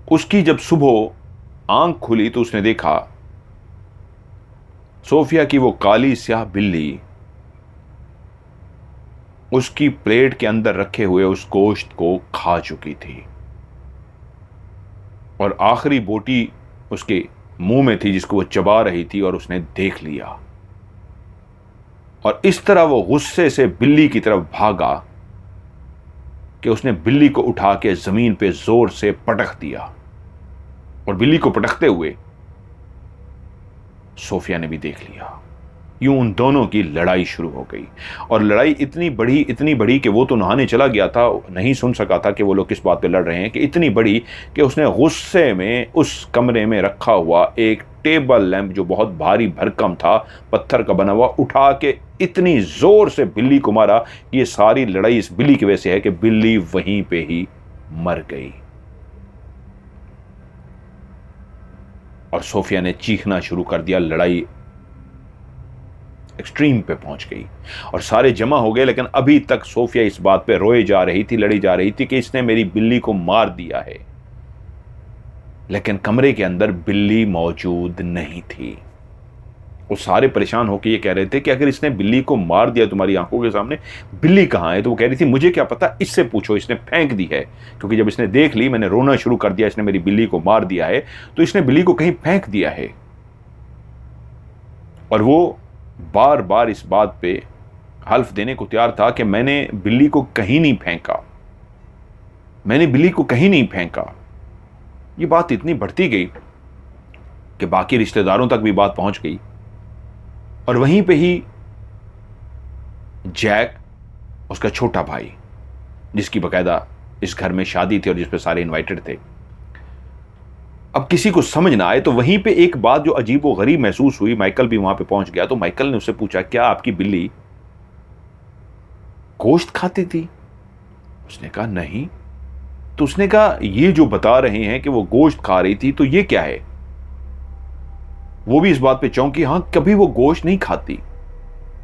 उसकी जब सुबह आंख खुली तो उसने देखा सोफिया की वो काली स्याह बिल्ली उसकी प्लेट के अंदर रखे हुए उस गोश्त को खा चुकी थी और आखिरी बोटी उसके मुंह में थी जिसको वो चबा रही थी और उसने देख लिया और इस तरह वो गुस्से से बिल्ली की तरफ भागा कि उसने बिल्ली को उठा के जमीन पे जोर से पटक दिया और बिल्ली को पटकते हुए सोफिया ने भी देख लिया। यूं उन दोनों की लड़ाई शुरू हो गई और लड़ाई इतनी बड़ी कि वो तो नहाने चला गया था, नहीं सुन सका था कि वो लोग किस बात पे लड़ रहे हैं, कि इतनी बड़ी कि उसने गुस्से में उस कमरे में रखा हुआ एक टेबल लैंप जो बहुत भारी भरकम था, पत्थर का बना हुआ, उठा के इतनी जोर से बिल्ली को मारा। ये सारी लड़ाई इस बिल्ली की वजह से है कि बिल्ली वहीं पे ही मर गई और सोफिया ने चीखना शुरू कर दिया। लड़ाई एक्सट्रीम पे पहुंच गई और सारे जमा हो गए, लेकिन अभी तक सोफिया इस बात पे रोए जा रही थी, लड़ी जा रही थी कि इसने मेरी बिल्ली को मार दिया है। लेकिन कमरे के अंदर बिल्ली मौजूद नहीं थी। वो सारे परेशान होकर ये कह रहे थे कि अगर इसने बिल्ली को मार दिया तुम्हारी आंखों के सामने, बिल्ली कहाँ है? तो वो कह रही थी मुझे क्या पता, इससे पूछो, इसने फेंक दी है। क्योंकि जब इसने देख ली मैंने रोना शुरू कर दिया, इसने मेरी बिल्ली को मार दिया है, तो इसने बिल्ली को कहीं फेंक दिया है। और वो बार बार इस बात पे हल्फ देने को तैयार था कि मैंने बिल्ली को कहीं नहीं फेंका, मैंने बिल्ली को कहीं नहीं फेंका। ये बात इतनी बढ़ती गई कि बाकी रिश्तेदारों तक भी बात पहुंच गई और वहीं पे ही जैक, उसका छोटा भाई, जिसकी बकायदा इस घर में शादी थी और जिस पे सारे इनवाइटेड थे, अब किसी को समझ ना आए तो वहीं पे एक बात जो अजीब व गरीब महसूस हुई, माइकल भी वहां पे पहुंच गया। तो माइकल ने उससे पूछा क्या आपकी बिल्ली गोश्त खाती थी? उसने कहा नहीं। तो उसने कहा ये जो बता रहे हैं कि वो गोश्त खा रही थी, तो ये क्या है? वो भी इस बात पे चौंकी, हां कभी वो गोश्त नहीं खाती,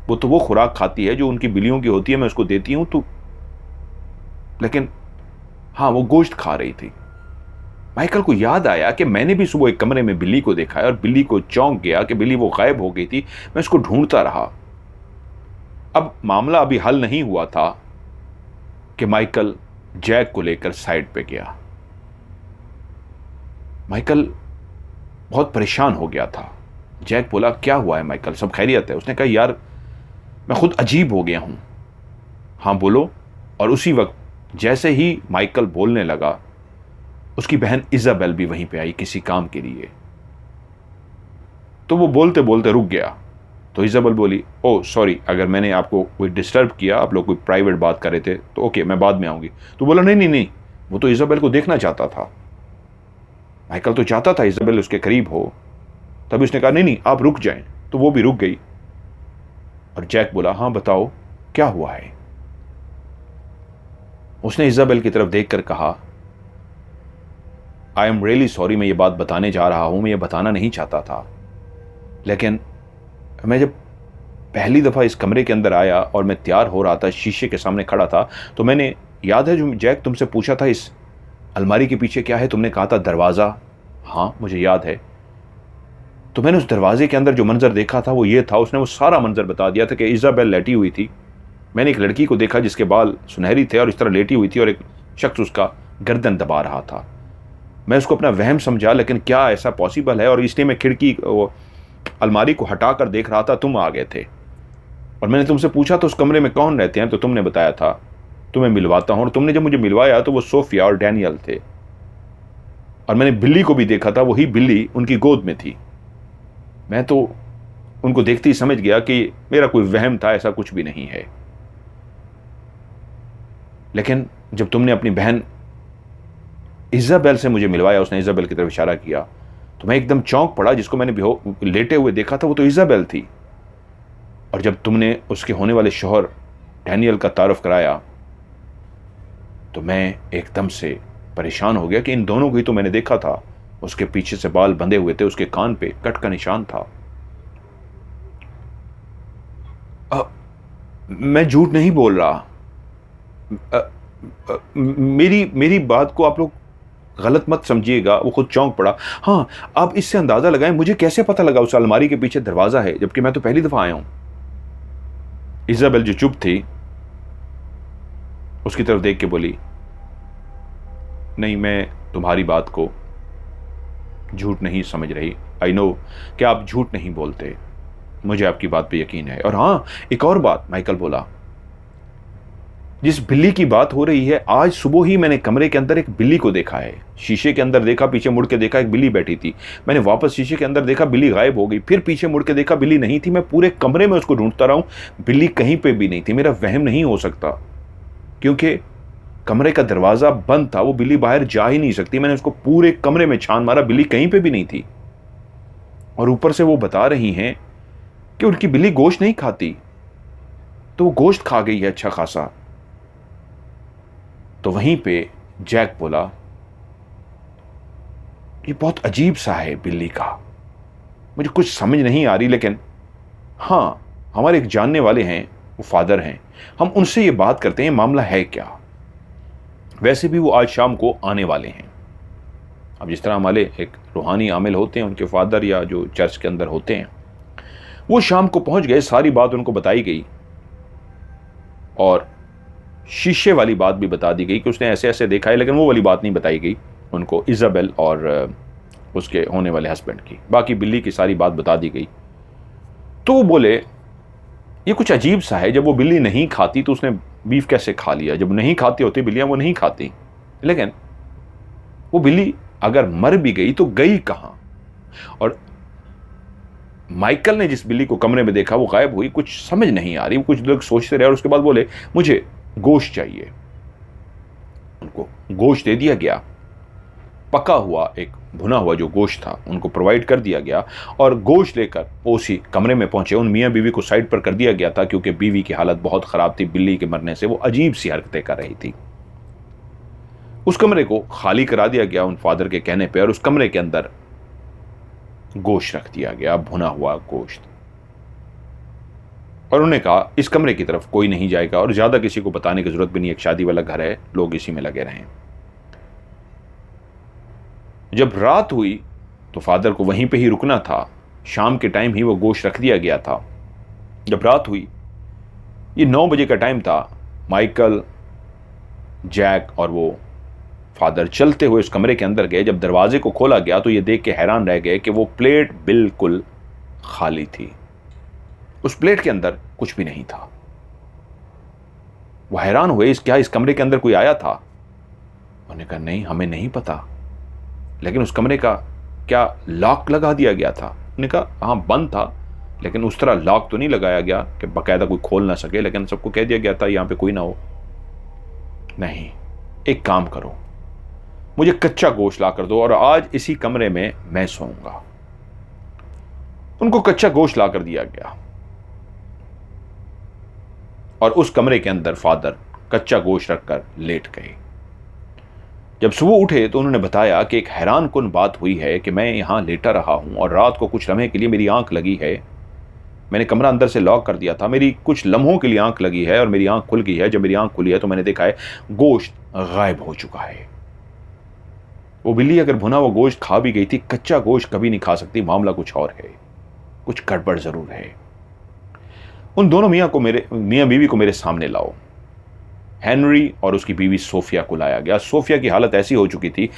वो तो वो खुराक खाती है जो उनकी बिल्लियों की होती है, मैं उसको देती हूं, तो लेकिन हां वो गोश्त खा रही थी। माइकल को याद आया कि मैंने भी सुबह एक कमरे में बिल्ली को देखा है और बिल्ली को चौंक गया कि बिल्ली वो गायब हो गई थी, मैं उसको ढूंढता रहा। अब मामला अभी हल नहीं हुआ था कि माइकल जैक को लेकर साइड पे गया। माइकल बहुत परेशान हो गया था। जैक बोला क्या हुआ है माइकल, सब खैरियत है? उसने कहा यार मैं खुद अजीब हो गया हूं। हाँ बोलो। और उसी वक्त जैसे ही माइकल बोलने लगा, उसकी बहन इजाबेल भी वहीं पे आई किसी काम के लिए। तो वो बोलते बोलते रुक गया। तो इजाबेल बोली ओह सॉरी, अगर मैंने आपको कोई डिस्टर्ब किया, आप लोग कोई प्राइवेट बात कर रहे थे, तो ओके मैं बाद में आऊंगी। तो बोला नहीं नहीं नहीं, वो तो इजाबेल को देखना चाहता था। माइकल तो चाहता था इजाबेल उसके करीब हो। तभी उसने कहा नहीं नहीं आप रुक जाएं। तो वो भी रुक गई और जैक बोला हाँ बताओ क्या हुआ है? उसने इजाबेल की तरफ देखकर कहा आई एम रियली सॉरी, मैं ये बात बताने जा रहा हूं, मैं ये बताना नहीं चाहता था, लेकिन मैं जब पहली दफ़ा इस कमरे के अंदर आया और मैं तैयार हो रहा था, शीशे के सामने खड़ा था, तो मैंने, याद है जो जैक तुमसे पूछा था इस अलमारी के पीछे क्या है? तुमने कहा था दरवाज़ा। हाँ मुझे याद है। तो मैंने उस दरवाजे के अंदर जो मंजर देखा था वो ये था। उसने वो सारा मंजर बता दिया था कि इजाबेल लेटी हुई थी, मैंने एक लड़की को देखा जिसके बाल सुनहरी थे और इस तरह लेटी हुई थी और एक शख्स उसका गर्दन दबा रहा था। मैं उसको अपना वहम समझा, लेकिन क्या ऐसा पॉसिबल है? और इसलिए मैं खिड़की अलमारी को हटा कर देख रहा था, तुम आ गए थे और मैंने तुमसे पूछा तो उस कमरे में कौन रहते हैं? तो तुमने बताया था तुम्हें मिलवाता हूं। और तुमने जब मुझे मिलवाया तो वो सोफिया और डैनियल थे और मैंने बिल्ली को भी देखा था, वही बिल्ली उनकी गोद में थी। मैं तो उनको देखते ही समझ गया कि मेरा कोई वहम था, ऐसा कुछ भी नहीं है। लेकिन जब तुमने अपनी बहन इजाबेल से मुझे मिलवाया, उसने इजाबेल की तरफ इशारा किया, तो मैं एकदम चौंक पड़ा। जिसको मैंने लेटे हुए देखा था वो तो इजाबेल थी। और जब तुमने उसके होने वाले शौहर डैनियल का तारुफ कराया तो मैं एकदम से परेशान हो गया कि इन दोनों को ही तो मैंने देखा था। उसके पीछे से बाल बंधे हुए थे, उसके कान पे कट का निशान था। मैं झूठ नहीं बोल रहा। मेरी बात को आप लोग गलत मत समझिएगा, वो खुद चौंक पड़ा। हाँ, आप इससे अंदाजा लगाएं मुझे कैसे पता लगा उस अलमारी के पीछे दरवाजा है, जबकि मैं तो पहली दफा आया हूं। इजाबेल जो चुप थी उसकी तरफ देख के बोली, नहीं, मैं तुम्हारी बात को झूठ नहीं समझ रही। आई नो कि आप झूठ नहीं बोलते, मुझे आपकी बात पे यकीन है। और हाँ, एक और बात, माइकल बोला, जिस बिल्ली की बात हो रही है, आज सुबह ही मैंने कमरे के अंदर एक बिल्ली को देखा है। शीशे के अंदर देखा, पीछे मुड़ के देखा, एक बिल्ली बैठी थी। मैंने वापस शीशे के अंदर देखा, बिल्ली गायब हो गई। फिर पीछे मुड़ के देखा, बिल्ली नहीं थी। मैं पूरे कमरे में उसको ढूंढता रहा हूं, बिल्ली कहीं पे भी नहीं थी। मेरा वहम नहीं हो सकता, क्योंकि कमरे का दरवाजा बंद था, वो बिल्ली बाहर जा ही नहीं सकती। मैंने उसको पूरे कमरे में छान मारा, बिल्ली कहीं पे भी नहीं थी। और ऊपर से वो बता रही हैं कि उनकी बिल्ली गोश्त नहीं खाती, तो वो गोश्त खा गई है अच्छा खासा। तो वहीं पे जैक बोला, ये बहुत अजीब सा है बिल्ली का, मुझे कुछ समझ नहीं आ रही, लेकिन हाँ, हमारे एक जानने वाले हैं, वो फादर हैं, हम उनसे ये बात करते हैं मामला है क्या। वैसे भी वो आज शाम को आने वाले हैं। अब जिस तरह हमारे एक रूहानी आमिल होते हैं, उनके फादर या जो चर्च के अंदर होते हैं, वो शाम को पहुंच गए। सारी बात उनको बताई गई और शीशे वाली बात भी बता दी गई कि उसने ऐसे ऐसे देखा है, लेकिन वो वाली बात नहीं बताई गई उनको, इजाबेल और उसके होने वाले हस्बैंड की। बाकी बिल्ली की सारी बात बता दी गई। तो वो बोले, ये कुछ अजीब सा है, जब वो बिल्ली नहीं खाती तो उसने बीफ कैसे खा लिया? जब नहीं खाती होती बिल्लियां, वो नहीं खाती, लेकिन वो बिल्ली अगर मर भी गई तो गई कहां? और माइकल ने जिस बिल्ली को कमरे में देखा वो गायब हुई, कुछ समझ नहीं आ रही। वो कुछ लोग सोचते रहे और उसके बाद बोले, मुझे गोश्त चाहिए। उनको गोश्त दे दिया गया, पका हुआ एक भुना हुआ जो गोश्त था उनको प्रोवाइड कर दिया गया। और गोश्त लेकर वो उसी कमरे में पहुंचे। उन मियाँ बीवी को साइड पर कर दिया गया था, क्योंकि बीवी की हालत बहुत खराब थी। बिल्ली के मरने से वो अजीब सी हरकतें कर रही थी। उस कमरे को खाली करा दिया गया उन फादर के कहने पर, और उस कमरे के अंदर गोश्त रख दिया गया, भुना हुआ गोश्त। और उन्होंने कहा, इस कमरे की तरफ कोई नहीं जाएगा और ज्यादा किसी को बताने की जरूरत भी नहीं, एक शादी वाला घर है, लोग इसी में लगे रहें। जब रात हुई तो फादर को वहीं पे ही रुकना था, शाम के टाइम ही वो गोश्त रख दिया गया था। जब रात हुई, ये 9 बजे का टाइम था, माइकल, जैक और वो फादर चलते हुए उस कमरे के अंदर गए। जब दरवाजे को खोला गया तो ये देख के हैरान रह गए कि वो प्लेट बिल्कुल खाली थी। उस प्लेट के अंदर कुछ भी नहीं था। वो हैरान हुए, क्या इस कमरे के अंदर कोई आया था? उन्होंने कहा, नहीं, हमें नहीं पता, लेकिन उस कमरे का क्या लॉक लगा दिया गया था? उन्होंने कहा, हाँ, बंद था, लेकिन उस तरह लॉक तो नहीं लगाया गया कि बाकायदा कोई खोल ना सके, लेकिन सबको कह दिया गया था यहां पे कोई ना हो। नहीं, एक काम करो, मुझे कच्चा गोश्त ला कर दो और आज इसी कमरे में मैं सोऊंगा। उनको कच्चा गोश्त ला कर दिया गया और उस कमरे के अंदर फादर कच्चा गोश्त रखकर लेट गए। जब सुबह उठे तो उन्होंने बताया कि एक हैरानकुन बात हुई है कि मैं यहां लेटा रहा हूं और रात को कुछ लम्हे के लिए मेरी आंख लगी है। मैंने कमरा अंदर से लॉक कर दिया था, मेरी कुछ लम्हों के लिए आंख लगी है और मेरी आंख खुल गई है। जब मेरी आंख खुली है तो मैंने देखा है गोश्त गायब हो चुका है। वो बिल्ली अगर भुना हुआ गोश्त खा भी गई थी, कच्चा गोश्त कभी नहीं खा सकती। मामला कुछ और है, कुछ गड़बड़ जरूर है। उन दोनों मियाँ बीवी को मेरे सामने लाओ। हेनरी और उसकी बीवी सोफिया को लाया गया। सोफिया की हालत ऐसी हो चुकी थी,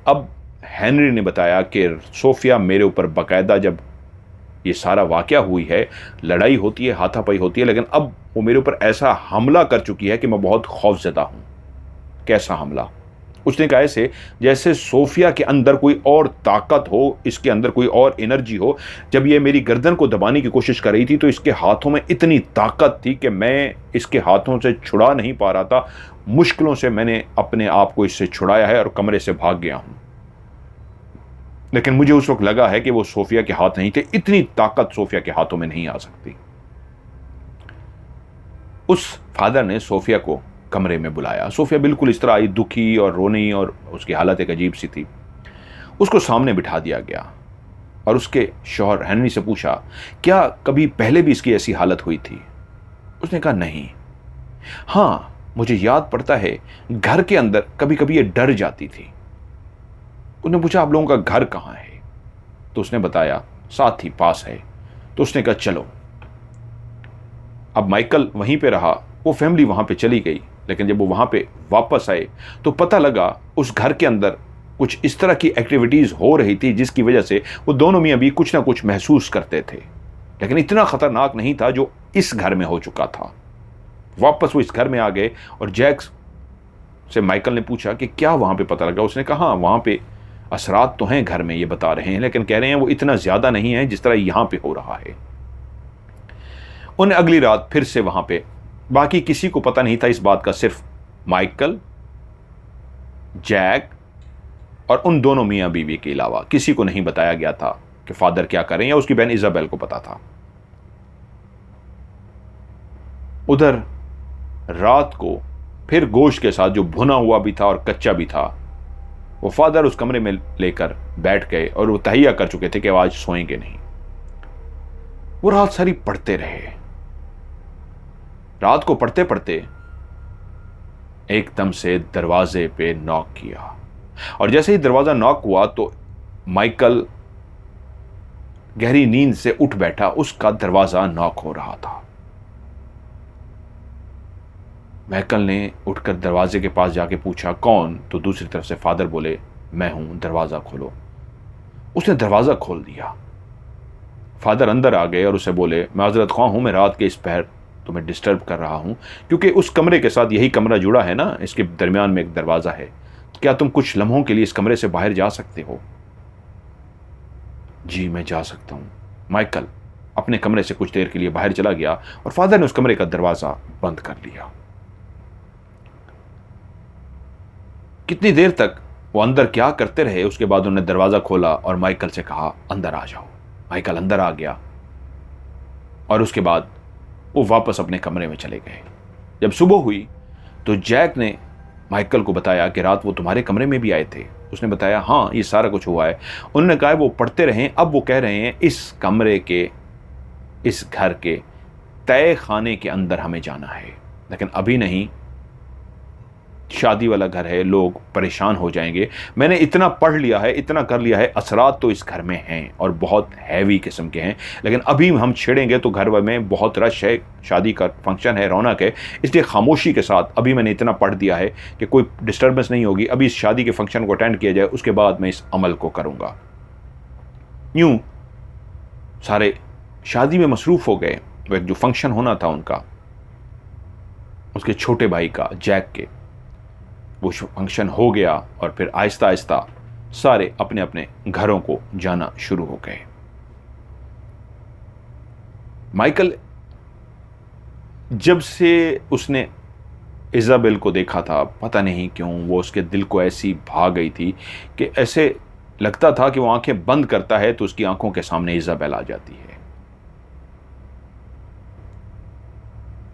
अब हेनरी ने बताया कि सोफिया मेरे ऊपर बाकायदा, जब ये सारा वाकया हुई है, लड़ाई होती है, हाथापाई होती है, लेकिन अब वो मेरे ऊपर ऐसा हमला कर चुकी है कि मैं बहुत खौफजदा हूं। कैसा हमला? उसने कहा, ऐसे जैसे सोफिया के अंदर कोई और ताकत हो, इसके अंदर कोई और एनर्जी हो। जब ये मेरी गर्दन को दबाने की कोशिश कर रही थी तो इसके हाथों में इतनी ताकत थी कि मैं इसके हाथों से छुड़ा नहीं पा रहा था। मुश्किलों से मैंने अपने आप को इससे छुड़ाया है और कमरे से भाग गया हूं। लेकिन मुझे उस वक्त लगा है कि वो सोफिया के हाथ नहीं थे, इतनी ताकत सोफिया के हाथों में नहीं आ सकती। उस फादर ने सोफिया को कमरे में बुलाया। सोफिया बिल्कुल इस तरह आई, दुखी और रोनी, और उसकी हालत एक अजीब सी थी। उसको सामने बिठा दिया गया और उसके शौहर हेनरी से पूछा, क्या कभी पहले भी इसकी ऐसी हालत हुई थी? उसने कहा, नहीं। हाँ, मुझे याद पड़ता है घर के अंदर कभी कभी ये डर जाती थी। उसने पूछा आप लोगों का घर कहाँ है? तो उसने बताया साथ ही पास है। तो उसने कहा चलो। अब माइकल वहीं पे रहा, वो फैमिली वहाँ पे चली गई, लेकिन जब वो वहाँ पे वापस आए तो पता लगा उस घर के अंदर कुछ इस तरह की एक्टिविटीज़ हो रही थी जिसकी वजह से वो दोनों मियाँ भी कुछ ना कुछ महसूस करते थे, लेकिन इतना ख़तरनाक नहीं था जो इस घर में हो चुका था। वापस वो इस घर में आ गए और जैक से माइकल ने पूछा कि क्या वहाँ पे पता लगा? उसने कहा वहाँ पे असरात तो हैं घर में, ये बता रहे हैं, लेकिन कह रहे हैं वो इतना ज़्यादा नहीं है जिस तरह यहाँ पे हो रहा है। उन्हें अगली रात फिर से वहाँ पे, बाकी किसी को पता नहीं था इस बात का, सिर्फ माइकल, जैक और उन दोनों मियाँ बीवी के अलावा किसी को नहीं बताया गया था कि फादर क्या करें, या उसकी बहन इजाबेल को पता था। उधर रात को फिर गोश्त के साथ जो भुना हुआ भी था और कच्चा भी था, वो फादर उस कमरे में लेकर बैठ गए और वो तहैया कर चुके थे कि आज सोएंगे नहीं। वो रात सारी पढ़ते रहे। रात को पढ़ते पढ़ते एकदम से दरवाजे पे नॉक किया, और जैसे ही दरवाजा नॉक हुआ तो माइकल गहरी नींद से उठ बैठा। उसका दरवाजा नॉक हो रहा था। माइकल ने उठकर दरवाजे के पास जाके पूछा कौन? तो दूसरी तरफ से फादर बोले मैं हूं, दरवाजा खोलो। उसने दरवाजा खोल दिया। फादर अंदर आ गए और उसे बोले माजरत ख्वाह हूं, मैं रात के इस पहर तुम्हें डिस्टर्ब कर रहा हूं, क्योंकि उस कमरे के साथ यही कमरा जुड़ा है ना, इसके दरमियान में एक दरवाजा है। क्या तुम कुछ लम्हों के लिए इस कमरे से बाहर जा सकते हो? जी मैं जा सकता हूं। माइकल अपने कमरे से कुछ देर के लिए बाहर चला गया और फादर ने उस कमरे का दरवाजा बंद कर लिया। कितनी देर तक वो अंदर क्या करते रहे, उसके बाद उन्होंने दरवाजा खोला और माइकल से कहा अंदर आ जाओ। माइकल अंदर आ गया और उसके बाद वो वापस अपने कमरे में चले गए। जब सुबह हुई तो जैक ने माइकल को बताया कि रात वो तुम्हारे कमरे में भी आए थे। उसने बताया हाँ ये सारा कुछ हुआ है। उन्होंने कहा वो पढ़ते रहे, अब वो कह रहे हैं इस कमरे के, इस घर के तय खाने के अंदर हमें जाना है, लेकिन अभी नहीं, शादी वाला घर है, लोग परेशान हो जाएंगे। मैंने इतना पढ़ लिया है, इतना कर लिया है, असरात तो इस घर में हैं और बहुत हैवी किस्म के हैं, लेकिन अभी हम छेड़ेंगे तो घर में बहुत रश है, शादी का फंक्शन है, रौनक है, इसलिए खामोशी के साथ अभी मैंने इतना पढ़ दिया है कि कोई डिस्टर्बेंस नहीं होगी। अभी इस शादी के फंक्शन को अटेंड किया जाए, उसके बाद मैं इस अमल को करूँगा। यूँ सारे शादी में मसरूफ़ हो गए। वो एक जो फंक्शन होना था उनका, उसके छोटे भाई का, जैक के, वो फंक्शन हो गया और फिर आहिस्ता आहिस्ता सारे अपने अपने घरों को जाना शुरू हो गए। माइकल जब से उसने इजाबेल को देखा था, पता नहीं क्यों वो उसके दिल को ऐसी भा गई थी कि ऐसे लगता था कि वो आंखें बंद करता है तो उसकी आंखों के सामने इजाबेल आ जाती है,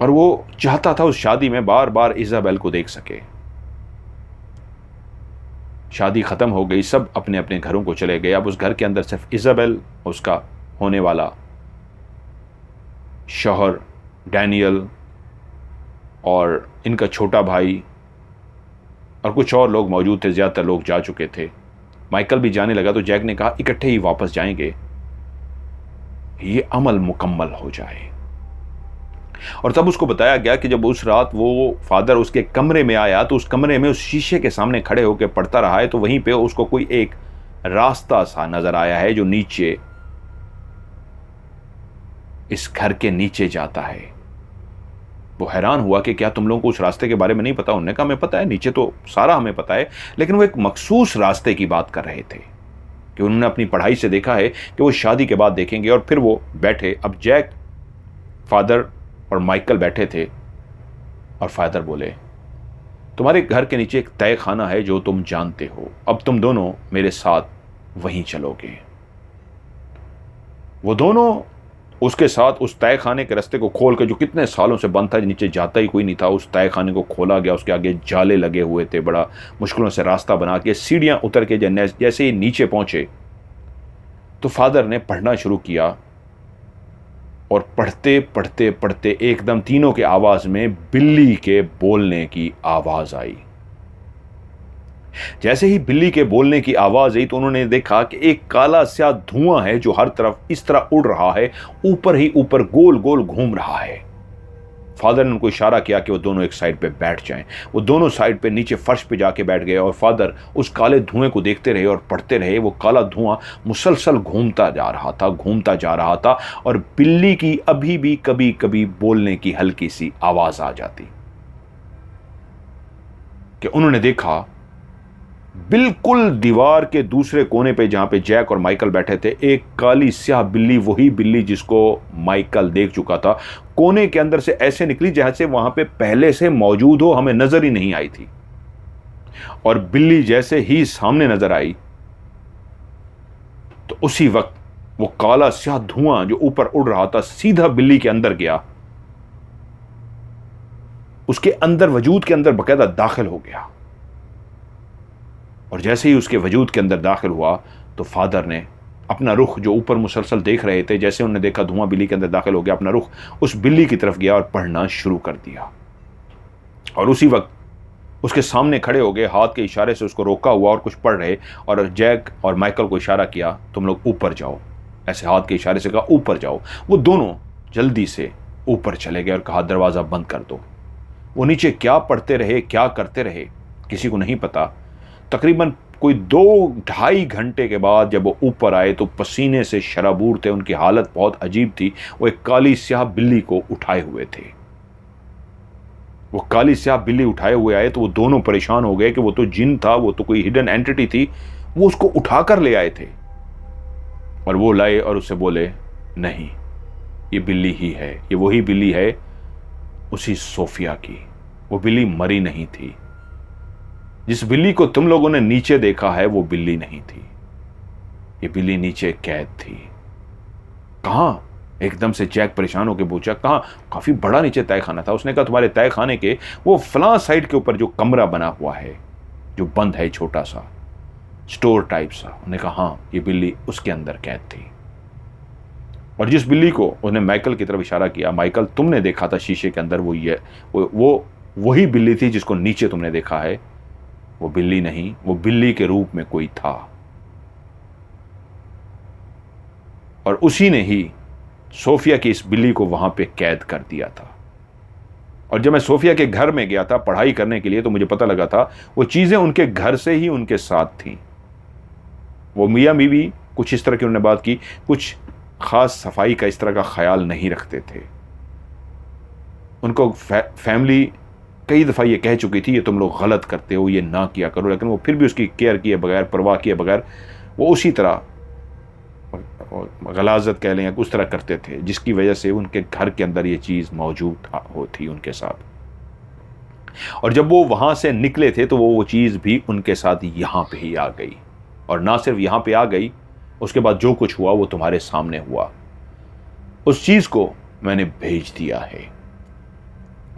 और वो चाहता था उस शादी में बार बार इजाबेल को देख सके। शादी ख़त्म हो गई, सब अपने अपने घरों को चले गए। अब उस घर के अंदर सिर्फ इजाबेल, उसका होने वाला शौहर डैनियल और इनका छोटा भाई और कुछ और लोग मौजूद थे। ज़्यादातर लोग जा चुके थे। माइकल भी जाने लगा तो जैक ने कहा इकट्ठे ही वापस जाएंगे, ये अमल मुकम्मल हो जाए। और तब उसको बताया गया कि जब उस रात वो फादर उसके कमरे में आया तो उस कमरे में उस शीशे के सामने खड़े होकर पढ़ता रहा है, तो वहीं पे उसको कोई एक रास्ता सा नजर आया है जो नीचे, इस घर के नीचे जाता है। वो हैरान हुआ कि क्या तुम लोगों को उस रास्ते के बारे में नहीं पता? उन्होंने कहा हमें पता है, नीचे तो सारा हमें पता है, लेकिन वो एक मखसूस रास्ते की बात कर रहे थे कि उन्होंने अपनी पढ़ाई से देखा है कि वो शादी के बाद देखेंगे। और फिर वो बैठे, अब जैक, फादर और माइकल बैठे थे और फादर बोले तुम्हारे घर के नीचे एक तय खाना है जो तुम जानते हो, अब तुम दोनों मेरे साथ वहीं चलोगे। वो दोनों उसके साथ उस तय खाने के रास्ते को खोल के, जो कितने सालों से बंद था, नीचे जाता ही कोई नहीं था, उस तय खाने को खोला गया। उसके आगे जाले लगे हुए थे, बड़ा मुश्किलों से रास्ता बना के सीढ़ियां उतर के जैसे ही नीचे पहुंचे तो फादर ने पढ़ना शुरू किया। और पढ़ते पढ़ते पढ़ते एकदम तीनों के आवाज में बिल्ली के बोलने की आवाज आई। जैसे ही बिल्ली के बोलने की आवाज आई तो उन्होंने देखा कि एक काला स्या धुआं है जो हर तरफ इस तरह उड़ रहा है, ऊपर ही ऊपर गोल गोल घूम रहा है। फादर ने उनको इशारा किया कि वो दोनों एक साइड पे बैठ जाएं। वो दोनों साइड पे नीचे फर्श पे जाके बैठ गए और फादर उस काले धुएं को देखते रहे और पढ़ते रहे। वो काला धुआं मुसलसल घूमता जा रहा था, घूमता जा रहा था, और बिल्ली की अभी भी कभी कभी बोलने की हल्की सी आवाज आ जाती। कि उन्होंने देखा बिल्कुल दीवार के दूसरे कोने पे जहां पे जैक और माइकल बैठे थे, एक काली स्याह बिल्ली, वही बिल्ली जिसको माइकल देख चुका था, कोने के अंदर से ऐसे निकली जैसे वहां पे पहले से मौजूद हो, हमें नजर ही नहीं आई थी। और बिल्ली जैसे ही सामने नजर आई तो उसी वक्त वो काला स्याह धुआं जो ऊपर उड़ रहा था सीधा बिल्ली के अंदर गया, उसके अंदर, वजूद के अंदर बकायदा दाखिल हो गया। और जैसे ही उसके वजूद के अंदर दाखिल हुआ तो फादर ने अपना रुख, जो ऊपर मुसलसल देख रहे थे, जैसे उन्होंने देखा धुआं बिल्ली के अंदर दाखिल हो गया, अपना रुख उस बिल्ली की तरफ गया और पढ़ना शुरू कर दिया। और उसी वक्त उसके सामने खड़े हो गए, हाथ के इशारे से उसको रोका हुआ और कुछ पढ़ रहे, और जैक और माइकल को इशारा किया, तुम लोग ऊपर जाओ। ऐसे हाथ के इशारे से कहा ऊपर जाओ। वो दोनों जल्दी से ऊपर चले गए और कहा दरवाज़ा बंद कर दो। वो नीचे क्या पढ़ते रहे, क्या करते रहे, किसी को नहीं पता। तकरीबन कोई 2-2.5 घंटे के बाद जब वो ऊपर आए तो पसीने से शराबूर थे, उनकी हालत बहुत अजीब थी। वो एक काली स्याह बिल्ली को उठाए हुए थे। वो काली स्याह बिल्ली उठाए हुए आए तो वो दोनों परेशान हो गए कि वो तो जिन था, वो तो कोई हिडन एंटिटी थी। वो उसको उठाकर ले आए थे और वो लाए और उससे बोले, नहीं, ये बिल्ली ही है, ये वही बिल्ली है उसी सोफिया की। वो बिल्ली मरी नहीं थी। जिस बिल्ली को तुम लोगों ने नीचे देखा है वो बिल्ली नहीं थी, ये बिल्ली नीचे कैद थी। कहां? एकदम से जैक परेशान होकर पूछा, कहां? काफी बड़ा नीचे तय खाना था। उसने कहा तुम्हारे तय खाने के वो फलां साइड के ऊपर जो कमरा बना हुआ है, जो बंद है, छोटा सा स्टोर टाइप सा। उन्होंने कहा हाँ, ये बिल्ली उसके अंदर कैद थी। और जिस बिल्ली को उसने माइकल की तरफ इशारा किया, माइकल तुमने देखा था शीशे के अंदर, वो वही बिल्ली थी जिसको नीचे तुमने देखा है। वो बिल्ली नहीं, वो बिल्ली के रूप में कोई था, और उसी ने ही सोफिया की इस बिल्ली को वहां पे कैद कर दिया था। और जब मैं सोफिया के घर में गया था पढ़ाई करने के लिए तो मुझे पता लगा था वो चीजें उनके घर से ही उनके साथ थीं। वो मियाँ बीवी कुछ इस तरह की उन्होंने बात की, कुछ खास सफाई का इस तरह का ख्याल नहीं रखते थे। उनको फैमिली कई दफ़ा ये कह चुकी थी ये तुम लोग गलत करते हो, ये ना किया करो, लेकिन वो फिर भी उसकी केयर किए बगैर, परवाह किए बगैर वो उसी तरह गलाजत कह लें या उस तरह करते थे, जिसकी वजह से उनके घर के अंदर ये चीज़ मौजूद होती उनके साथ। और जब वो वहाँ से निकले थे तो वो चीज़ भी उनके साथ यहाँ पे ही आ गई। और ना सिर्फ यहाँ पे आ गई, उसके बाद जो कुछ हुआ वो तुम्हारे सामने हुआ। उस चीज़ को मैंने भेज दिया है।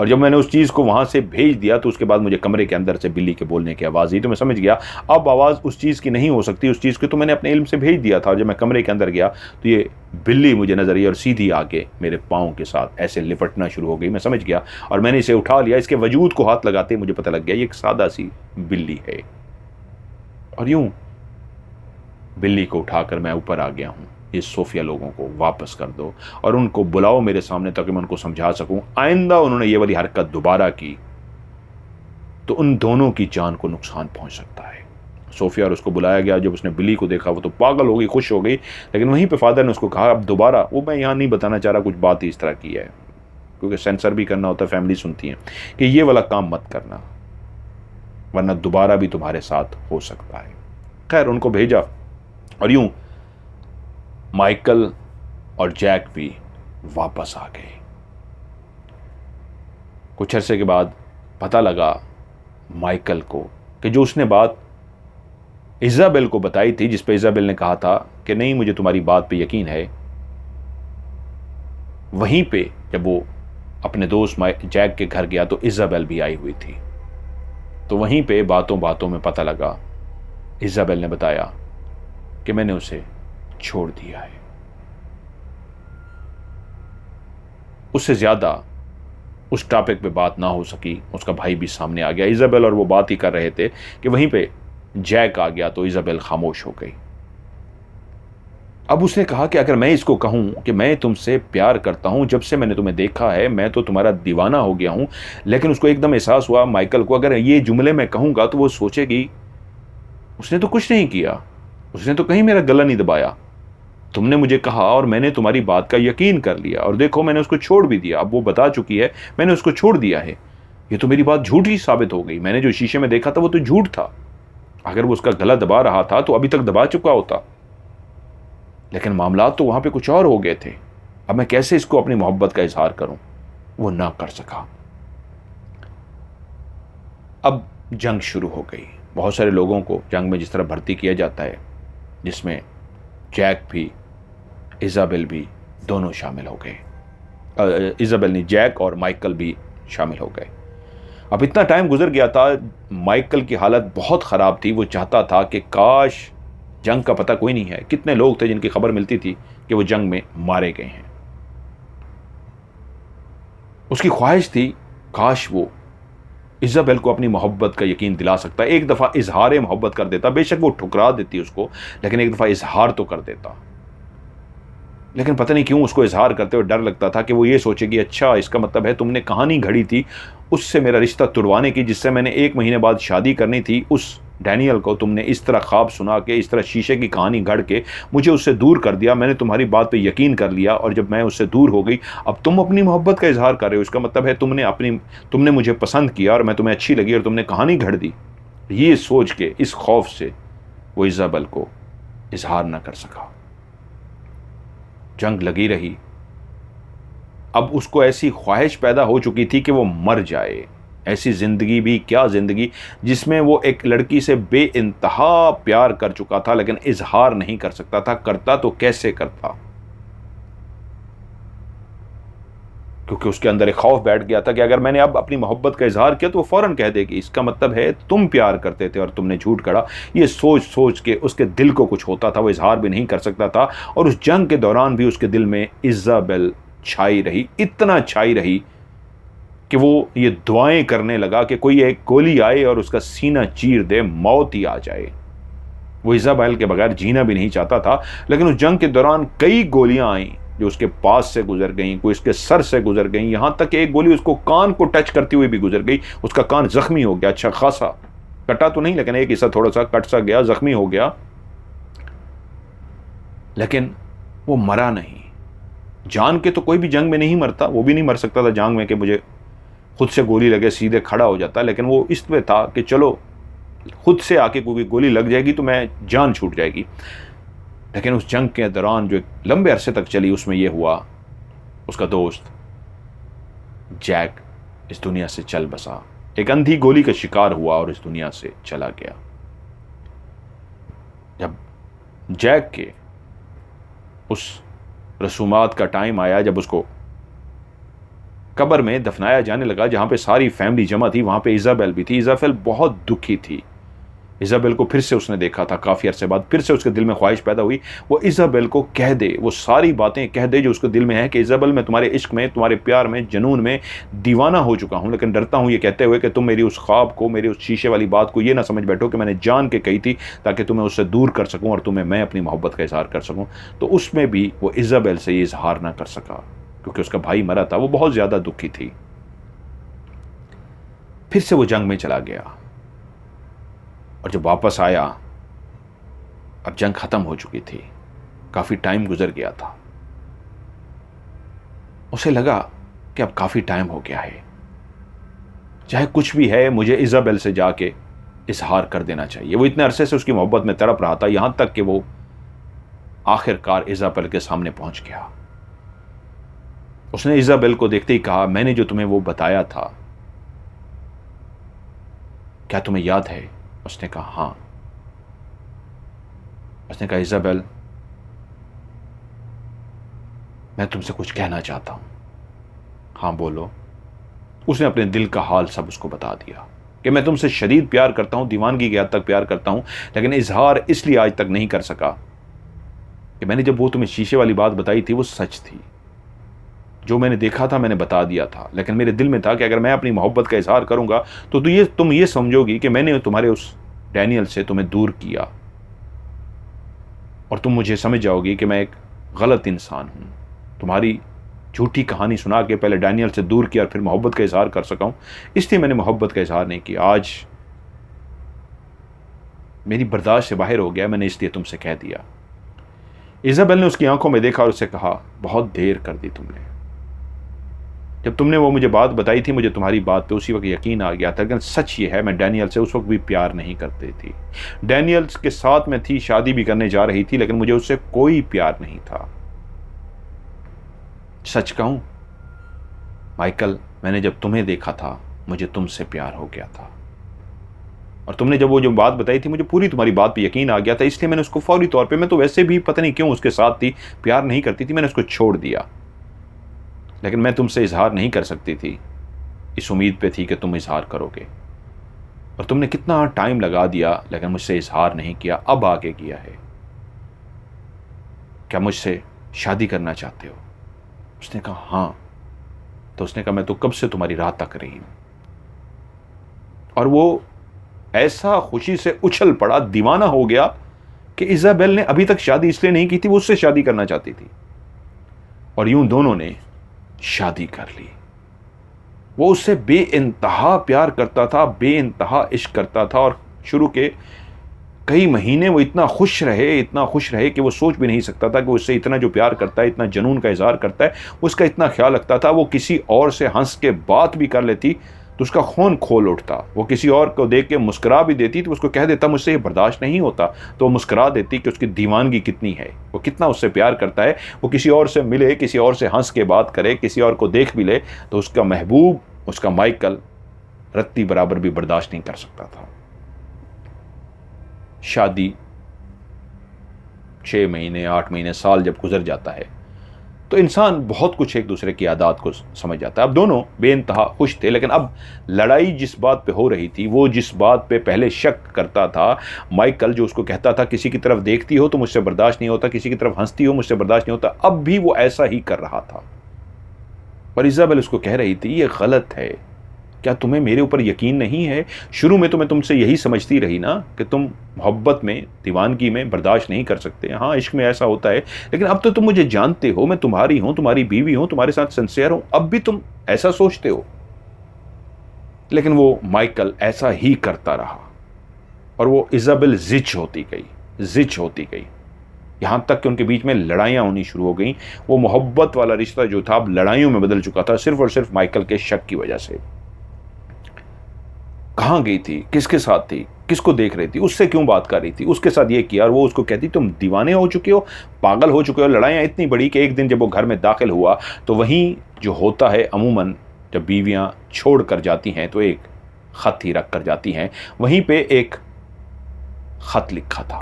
और जब मैंने उस चीज़ को वहाँ से भेज दिया तो उसके बाद मुझे कमरे के अंदर से बिल्ली के बोलने की आवाज़ आई। तो मैं समझ गया अब आवाज़ उस चीज़ की नहीं हो सकती, उस चीज़ को तो मैंने अपने इल्म से भेज दिया था। और जब मैं कमरे के अंदर गया तो ये बिल्ली मुझे नजर आई और सीधी आके मेरे पाँव के साथ ऐसे लिपटना शुरू हो गई। मैं समझ गया और मैंने इसे उठा लिया। इसके वजूद को हाथ लगाते मुझे पता लग गया ये एक सादा सी बिल्ली है। और यूं बिल्ली को उठाकर मैं ऊपर आ गया हूँ। ये सोफिया लोगों को वापस कर दो और उनको बुलाओ मेरे सामने ताकि मैं उनको समझा सकूं। आइंदा उन्होंने ये वाली हरकत दोबारा की तो उन दोनों की जान को नुकसान पहुंच सकता है। सोफिया और उसको बुलाया गया। जब उसने बिल्ली को देखा वो तो पागल हो गई, खुश हो गई। लेकिन वहीं पे फादर ने उसको कहा अब दोबारा, वो मैं यहाँ नहीं बताना चाह रहा कुछ बात ही इस तरह की है क्योंकि सेंसर भी करना होता है, फैमिली सुनती है, कि ये वाला काम मत करना वरना दोबारा भी तुम्हारे साथ हो सकता है। खैर उनको भेजा और यूं माइकल और जैक भी वापस आ गए। कुछ अरसे के बाद पता लगा माइकल को कि जो उसने बात इज़ाबेल को बताई थी, जिस पे इज़ाबेल ने कहा था कि नहीं मुझे तुम्हारी बात पे यकीन है, वहीं पे जब वो अपने दोस्त जैक के घर गया तो इज़ाबेल भी आई हुई थी। तो वहीं पे बातों बातों में पता लगा, इज़ाबेल ने बताया कि मैंने उसे छोड़ दिया है। उससे ज्यादा उस टॉपिक पे बात ना हो सकी। उसका भाई भी सामने आ गया। इज़ाबेल और वो बात ही कर रहे थे कि वहीं पे जैक आ गया तो इज़ाबेल खामोश हो गई। अब उसने कहा कि अगर मैं इसको कहूँ कि मैं तुमसे प्यार करता हूँ, जब से मैंने तुम्हें देखा है मैं तो तुम्हारा दीवाना हो गया हूँ, लेकिन उसको एकदम एहसास हुआ माइकल को, अगर ये जुमले मैं कहूँगा तो वो सोचेगी उसने तो कुछ नहीं किया, उसने तो कहीं मेरा गला नहीं दबाया, तुमने मुझे कहा और मैंने तुम्हारी बात का यकीन कर लिया और देखो मैंने उसको छोड़ भी दिया। अब वो बता चुकी है मैंने उसको छोड़ दिया है, ये तो मेरी बात झूठी साबित हो गई। मैंने जो शीशे में देखा था वो तो झूठ था, अगर वो उसका गला दबा रहा था तो अभी तक दबा चुका होता, लेकिन मामला तो वहां पे कुछ और हो गए थे। अब मैं कैसे इसको अपनी मोहब्बत का इजहार करूं? वो ना कर सका। अब जंग शुरू हो गई। बहुत सारे लोगों को जंग में जिस तरह भर्ती किया जाता है, जिसमें जैक भी इज़ाबेल भी दोनों शामिल हो गए। इज़ाबेल नहीं, जैक और माइकल भी शामिल हो गए। अब इतना टाइम गुजर गया था, माइकल की हालत बहुत ख़राब थी। वो चाहता था कि काश, जंग का पता कोई नहीं है, कितने लोग थे जिनकी खबर मिलती थी कि वो जंग में मारे गए हैं। उसकी ख्वाहिश थी काश वो इज़ाबेल को अपनी मोहब्बत का यकीन दिला सकता, एक दफ़ा इजहार मोहब्बत कर देता। बेशक वो ठुकरा देती उसको, लेकिन एक दफ़ा इजहार तो कर देता। लेकिन पता नहीं क्यों उसको इजहार करते हुए डर लगता था कि वो ये सोचेगी अच्छा इसका मतलब है तुमने कहानी घड़ी थी उससे मेरा रिश्ता तुड़वाने की, जिससे मैंने 1 महीने बाद शादी करनी थी, उस डैनियल को तुमने इस तरह ख्वाब सुना के, इस तरह शीशे की कहानी गढ़ के मुझे उससे दूर कर दिया। मैंने तुम्हारी बात पे यकीन कर लिया और जब मैं उससे दूर हो गई, अब तुम अपनी मोहब्बत का इजहार कर रहे हो, इसका मतलब है तुमने मुझे पसंद किया और मैं तुम्हें अच्छी लगी और तुमने कहानी घड़ दी। ये सोच के, इस खौफ से वो इज़ाबेल को इजहार ना कर सका। जंग लगी रही। अब उसको ऐसी ख्वाहिश पैदा हो चुकी थी कि वो मर जाए। ऐसी ज़िंदगी भी क्या ज़िंदगी, जिसमें वो एक लड़की से बेइंतहा प्यार कर चुका था लेकिन इजहार नहीं कर सकता था। करता तो कैसे करता, क्योंकि उसके अंदर एक खौफ बैठ गया था कि अगर मैंने अब अपनी मोहब्बत का इजहार किया तो वो फौरन कह देगी इसका मतलब है तुम प्यार करते थे और तुमने झूठ कहा। ये सोच सोच के उसके दिल को कुछ होता था, वो इजहार भी नहीं कर सकता था। और उस जंग के दौरान भी उसके दिल में इज़ाबेल छाई रही, इतना छाई रही कि वो ये दुआएं करने लगा कि कोई एक गोली आए और उसका सीना चीर दे, मौत ही आ जाए। वो इज़ाबेल के बगैर जीना भी नहीं चाहता था। लेकिन उस जंग के दौरान कई गोलियां आईं जो उसके पास से गुजर गई, कोई उसके सर से गुजर गई, यहां तक कि एक गोली उसको कान को टच करती हुई भी गुजर गई। उसका कान जख्मी हो गया, अच्छा खासा, कटा तो नहीं लेकिन एक हिस्सा थोड़ा सा कट सा गया, जख्मी हो गया, लेकिन वो मरा नहीं। जान के तो कोई भी जंग में नहीं मरता, वो भी नहीं मर सकता था जंग में कि मुझे खुद से गोली लगे सीधे खड़ा हो जाता, लेकिन वो इसमें था कि चलो खुद से आके कोई गोली लग जाएगी तो मैं जान छूट जाएगी। लेकिन उस जंग के दौरान जो लंबे अरसे तक चली, उसमें यह हुआ उसका दोस्त जैक इस दुनिया से चल बसा, एक अंधी गोली का शिकार हुआ और इस दुनिया से चला गया। जब जैक के उस रसूमात का टाइम आया, जब उसको कब्र में दफनाया जाने लगा जहां पे सारी फैमिली जमा थी, वहां पे इज़ाबेल भी थी। इज़ाबेल बहुत दुखी थी। इज़ाबेल को फिर से उसने देखा था काफ़ी अरसे बाद, फिर से उसके दिल में ख्वाहिश पैदा हुई वो इज़ाबेल को कह दे, वो सारी बातें कह दे जो उसके दिल में है कि इज़ाबेल मैं तुम्हारे इश्क में, तुम्हारे प्यार में, जुनून में दीवाना हो चुका हूँ, लेकिन डरता हूँ ये कहते हुए कि तुम मेरी उस ख्वाब को, मेरी उस शीशे वाली बात को ये ना समझ बैठो कि मैंने जान के कही थी ताकि तुम्हें उससे दूर कर सकूँ और तुम्हें मैं अपनी मोहब्बत का इजहार कर सकूँ। तो उसमें भी वो इज़ाबेल से ये इजहार ना कर सका क्योंकि उसका भाई मरा था। वो बहुत ज़्यादा दुखी थी। फिर से वो जंग में चला गया और जब वापस आया, अब जंग खत्म हो चुकी थी, काफी टाइम गुजर गया था। उसे लगा कि अब काफी टाइम हो गया है, चाहे कुछ भी है मुझे इज़ाबेल से जाके इजहार कर देना चाहिए। वो इतने अरसे से उसकी मोहब्बत में तड़प रहा था, यहां तक कि वो आखिरकार इज़ाबेल के सामने पहुंच गया। उसने इज़ाबेल को देखते ही कहा मैंने जो तुम्हें वो बताया था क्या तुम्हें याद है? उसने कहा हाँ। उसने कहा इज़ाबेल मैं तुमसे कुछ कहना चाहता हूं। हाँ बोलो। उसने अपने दिल का हाल सब उसको बता दिया कि मैं तुमसे शदीद प्यार करता हूं, दीवानगी की हद तक प्यार करता हूं, लेकिन इजहार इसलिए आज तक नहीं कर सका कि मैंने जब वो तुम्हें शीशे वाली बात बताई थी वो सच थी। जो मैंने देखा था मैंने बता दिया था, लेकिन मेरे दिल में था कि अगर मैं अपनी मोहब्बत का इजहार करूंगा तो तुम ये समझोगी कि मैंने तुम्हारे उस डैनियल से तुम्हें दूर किया और तुम मुझे समझ जाओगी कि मैं एक गलत इंसान हूं। तुम्हारी झूठी कहानी सुना के पहले डैनियल से दूर किया और फिर मोहब्बत का इजहार कर सका हूं, इसलिए मैंने मोहब्बत का इजहार नहीं किया। आज मेरी बर्दाश्त से बाहर हो गया, मैंने इसलिए तुमसे कह दिया। इजाबेल ने उसकी आंखों में देखा और उससे कहा, बहुत देर कर दी तुमने। जब तुमने वो मुझे बात बताई थी, मुझे तुम्हारी बात पे उसी वक्त यकीन आ गया था, लेकिन सच ये है मैं डैनियल से उस वक्त भी प्यार नहीं करती थी। डैनियल के साथ में थी, शादी भी करने जा रही थी, लेकिन मुझे उससे कोई प्यार नहीं था। सच कहूं माइकल, मैंने जब तुम्हें देखा था मुझे तुमसे प्यार हो गया था, और तुमने जब वो जो बात बताई थी मुझे पूरी तुम्हारी बात पे यकीन आ गया था, इसलिए मैंने उसको फौरी तौर पे, मैं तो वैसे भी पता नहीं क्यों उसके साथ थी, प्यार नहीं करती थी, मैंने उसको छोड़ दिया। लेकिन मैं तुमसे इजहार नहीं कर सकती थी, इस उम्मीद पे थी कि तुम इजहार करोगे, और तुमने कितना टाइम लगा दिया लेकिन मुझसे इजहार नहीं किया। अब आगे किया है। क्या मुझसे शादी करना चाहते हो? उसने कहा हाँ। तो उसने कहा मैं तो कब से तुम्हारी राह तक रही हूं। और वो ऐसा खुशी से उछल पड़ा, दीवाना हो गया कि इजाबेल ने अभी तक शादी इसलिए नहीं की थी, वो उससे शादी करना चाहती थी, और यूं दोनों ने शादी कर ली। वो उससे बेइंतहा प्यार करता था, बेइंतहा इश्क करता था, और शुरू के कई महीने वो इतना खुश रहे कि वो सोच भी नहीं सकता था कि वो उससे इतना जो प्यार करता है, इतना जुनून का इजहार करता है, उसका इतना ख्याल रखता था। वो किसी और से हंस के बात भी कर लेती तो उसका खून खोल उठता। वो किसी और को देख के मुस्कुरा भी देती तो उसको कह देता मुझसे ये बर्दाश्त नहीं होता, तो वो मुस्कुरा देती कि उसकी दीवानगी कितनी है, वो कितना उससे प्यार करता है। वो किसी और से मिले, किसी और से हंस के बात करे, किसी और को देख भी ले तो उसका महबूब, उसका माइकल रत्ती बराबर भी बर्दाश्त नहीं कर सकता था। शादी 6 महीने, 8 महीने, साल जब गुजर जाता है तो इंसान बहुत कुछ एक दूसरे की आदत को समझ जाता है। अब दोनों बेइंतहा खुश थे, लेकिन अब लड़ाई जिस बात पे हो रही थी, वो जिस बात पे पहले शक करता था माइकल, जो उसको कहता था किसी की तरफ देखती हो तो मुझसे बर्दाश्त नहीं होता, किसी की तरफ हंसती हो मुझसे बर्दाश्त नहीं होता, अब भी वो ऐसा ही कर रहा था। पर इजाबेल उसको कह रही थी ये गलत है, क्या तुम्हें मेरे ऊपर यकीन नहीं है? शुरू में तो मैं तुमसे यही समझती रही ना कि तुम मोहब्बत में, दीवानगी में बर्दाश्त नहीं कर सकते। हाँ, इश्क में ऐसा होता है, लेकिन अब तो तुम मुझे जानते हो, मैं तुम्हारी हूं, तुम्हारी बीवी हूं, तुम्हारे साथ सिंसियर हूं, अब भी तुम ऐसा सोचते हो। लेकिन वो माइकल ऐसा ही करता रहा, और वो इजाबेल जिच होती गई, यहां तक कि उनके बीच में लड़ाइयां होनी शुरू हो गई। वो मोहब्बत वाला रिश्ता जो था अब लड़ाइयों में बदल चुका था, सिर्फ और सिर्फ माइकल के शक की वजह से। कहाँ गई थी, किसके साथ थी, किसको देख रही थी, उससे क्यों बात कर रही थी, उसके साथ ये किया, और वो उसको कहती तुम दीवाने हो चुके हो, पागल हो चुके हो। लड़ाइयाँ इतनी बड़ी कि एक दिन जब वो घर में दाखिल हुआ तो वहीं जो होता है अमूमन जब बीवियां छोड़ कर जाती हैं तो एक खत ही रख कर जाती हैं, वहीं पे एक खत लिखा था।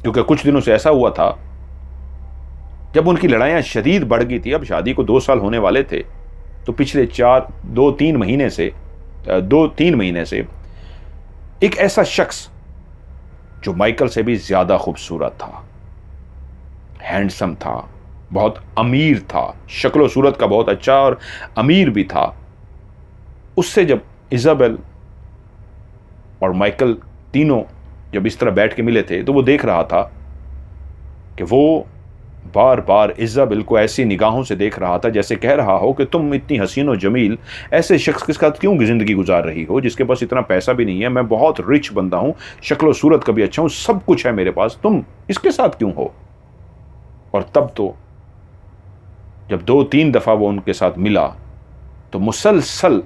क्योंकि कुछ दिनों से ऐसा हुआ था जब उनकी लड़ाइयाँ शदीद बढ़ गई थी। अब शादी को 2 साल होने वाले थे, तो पिछले 2-3 महीने से एक ऐसा शख्स जो माइकल से भी ज्यादा खूबसूरत था, हैंडसम था, बहुत अमीर था, शक्ल और सूरत का बहुत अच्छा और अमीर भी था, उससे जब इजाबेल और माइकल तीनों जब इस तरह बैठ के मिले थे तो वो देख रहा था कि वो बार बार इजाबेल को ऐसी निगाहों से देख रहा था जैसे कह रहा हो कि तुम इतनी हसीन और जमील ऐसे शख्स के साथ क्यों जिंदगी गुजार रही हो जिसके पास इतना पैसा भी नहीं है, मैं बहुत रिच बंदा हूं, शक्ल और सूरत का भी अच्छा हूं, सब कुछ है मेरे पास, तुम इसके साथ क्यों हो? और तब तो जब 2-3 दफा वो उनके साथ मिला तो मुसलसल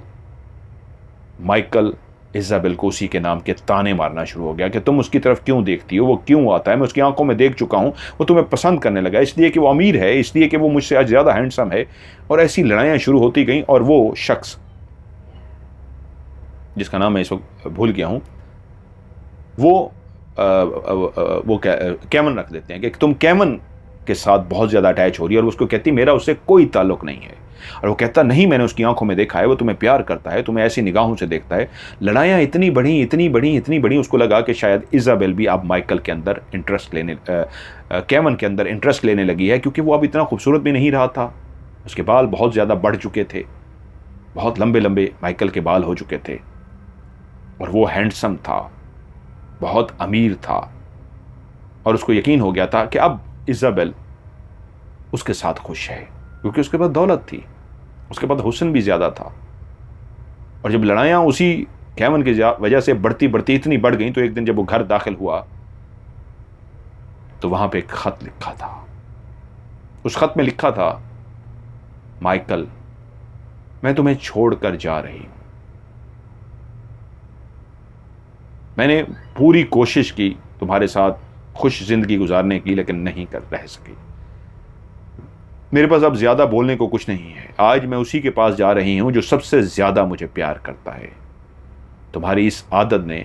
माइकल इजाबेल को उसी के नाम के ताने मारना शुरू हो गया कि तुम उसकी तरफ क्यों देखती हो, वो क्यों आता है, मैं उसकी आंखों में देख चुका हूं, वो तुम्हें पसंद करने लगा इसलिए कि वो अमीर है, इसलिए कि वो मुझसे आज ज्यादा हैंडसम है। और ऐसी लड़ाइयां शुरू होती गईं, और वो शख्स जिसका नाम मैं इस वक्त भूल गया हूं, वो कैमन रख देते हैं कि तुम कैमन के साथ बहुत ज्यादा अटैच हो रही है, और उसको कहती मेरा उससे कोई ताल्लुक नहीं है। और वो कहता नहीं, मैंने उसकी आंखों में देखा है, वो तुम्हें प्यार करता है, तुम्हें ऐसी निगाहों से देखता है। लड़ाइयाँ इतनी बड़ी, उसको लगा कि शायद इजाबेल भी अब माइकल के अंदर कैमन के अंदर इंटरेस्ट लेने लगी है, क्योंकि वो अब इतना खूबसूरत भी नहीं रहा था, उसके बाल बहुत ज़्यादा बढ़ चुके थे, बहुत लंबे लंबे माइकल के बाल हो चुके थे, और वो हैंडसम था, बहुत अमीर था और उसको यकीन हो गया था कि अब इज़ाबेल उसके साथ खुश है, क्योंकि उसके पास दौलत थी, उसके पास हुस्न भी ज़्यादा था। और जब लड़ाइयाँ उसी कैमन की वजह से बढ़ती बढ़ती इतनी बढ़ गई, तो एक दिन जब वो घर दाखिल हुआ तो वहां पे एक खत लिखा था। उस खत में लिखा था, माइकल, मैं तुम्हें छोड़कर जा रही हूं। मैंने पूरी कोशिश की तुम्हारे साथ खुश जिंदगी गुजारने की, लेकिन नहीं कर रह सकी। मेरे पास अब ज्यादा बोलने को कुछ नहीं है। आज मैं उसी के पास जा रही हूं जो सबसे ज्यादा मुझे प्यार करता है। तुम्हारी इस आदत ने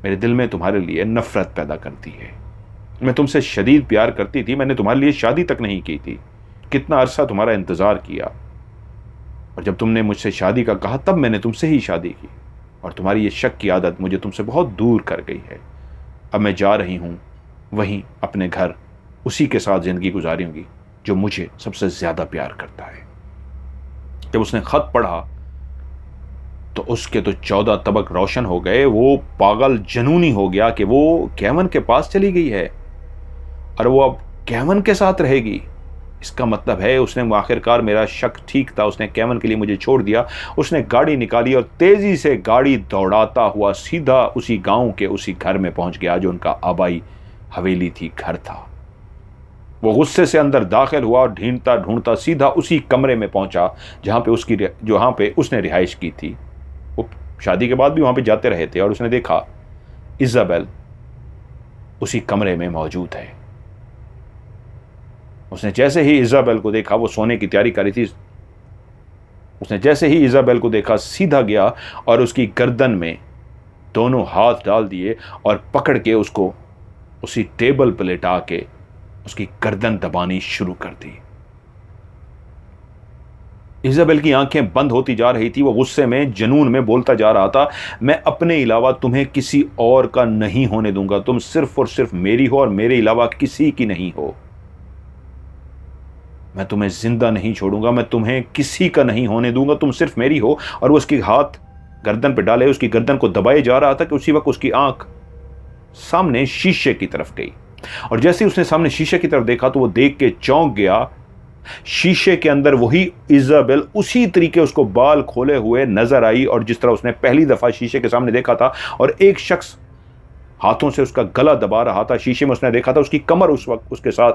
मेरे दिल में तुम्हारे लिए नफरत पैदा कर दी है। मैं तुमसे शदीद प्यार करती थी, मैंने तुम्हारे लिए शादी तक नहीं की थी। कितना अरसा तुम्हारा इंतजार किया, और जब तुमने मुझसे शादी का कहा तब मैंने तुमसे ही शादी की। और तुम्हारी ये शक की आदत मुझे तुमसे बहुत दूर कर गई है। अब मैं जा रही हूं वहीं अपने घर, उसी के साथ जिंदगी गुजारूंगी जो मुझे सबसे ज्यादा प्यार करता है। जब उसने खत पढ़ा तो उसके तो 14 तबक रोशन हो गए। वो पागल जनूनी हो गया कि वो कैमन के पास चली गई है और वो अब कैमन के साथ रहेगी। इसका मतलब है उसने आखिरकार, मेरा शक ठीक था, उसने कैमन के लिए मुझे छोड़ दिया। उसने गाड़ी निकाली और तेजी से गाड़ी दौड़ाता हुआ सीधा उसी गांव के उसी घर में पहुंच गया जो उनका आबाई हवेली थी, घर था। वो गुस्से से अंदर दाखिल हुआ और ढूंढता ढूंढता सीधा उसी कमरे में पहुंचा जहां पे उसने रिहाइश की थी। वो शादी के बाद भी वहां पे जाते रहे थे, और उसने देखा इज़ाबेल उसी कमरे में मौजूद है। उसने जैसे ही इज़ाबेल को देखा, वो सोने की तैयारी कर रही थी, उसने जैसे ही इज़ाबेल को देखा सीधा गया और उसकी गर्दन में दोनों हाथ डाल दिए और पकड़ के उसको उसी टेबल पर लेटा के उसकी गर्दन दबानी शुरू कर दी। इज़ाबेल की आंखें बंद होती जा रही थी। वो गुस्से में, जुनून में बोलता जा रहा था, मैं अपने अलावा तुम्हें किसी और का नहीं होने दूंगा। तुम सिर्फ और सिर्फ मेरी हो और मेरे अलावा किसी की नहीं हो। मैं तुम्हें जिंदा नहीं छोड़ूंगा, मैं तुम्हें किसी का नहीं होने दूंगा, तुम सिर्फ मेरी हो। और वो उसकी हाथ गर्दन पे डाले उसकी गर्दन को दबाए जा रहा था कि उसी वक्त उसकी आंख सामने शीशे की तरफ गई। और जैसे ही उसने सामने शीशे की तरफ देखा तो वो देख के चौंक गया। शीशे के अंदर वही इज़ाबेल उसी तरीके उसको बाल खोले हुए नजर आई, और जिस तरह उसने पहली दफा शीशे के सामने देखा था। और एक शख्स हाथों से उसका गला दबा रहा था। शीशे में उसने देखा था उसकी कमर उस वक्त उसके साथ,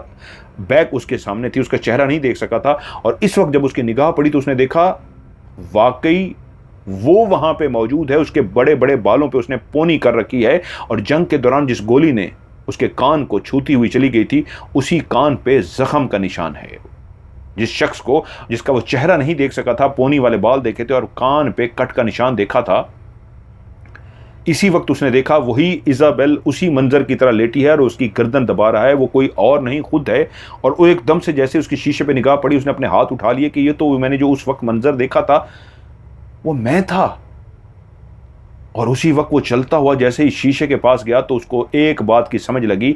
बैक उसके सामने थी, उसका चेहरा नहीं देख सका था। और इस वक्त जब उसकी निगाह पड़ी तो उसने देखा वाकई वो वहां पे मौजूद है। उसके बड़े बड़े बालों पे उसने पोनी कर रखी है, और जंग के दौरान जिस गोली ने उसके कान को छूती हुई चली गई थी, उसी कान पे जख्म का निशान है। जिस शख्स को, जिसका वो चेहरा नहीं देख सका था, पोनी वाले बाल देखे थे और कान पे कट का निशान देखा था, इसी वक्त उसने देखा वही इज़ाबेल उसी मंजर की तरह लेटी है और उसकी गर्दन दबा रहा है। वो कोई और नहीं, खुद है। और वो एकदम से जैसे उसकी शीशे पे निगाह पड़ी, उसने अपने हाथ उठा लिए कि ये तो मैंने जो उस वक्त मंजर देखा था वो मैं था। और उसी वक्त वो चलता हुआ जैसे ही शीशे के पास गया तो उसको एक बात की समझ लगी।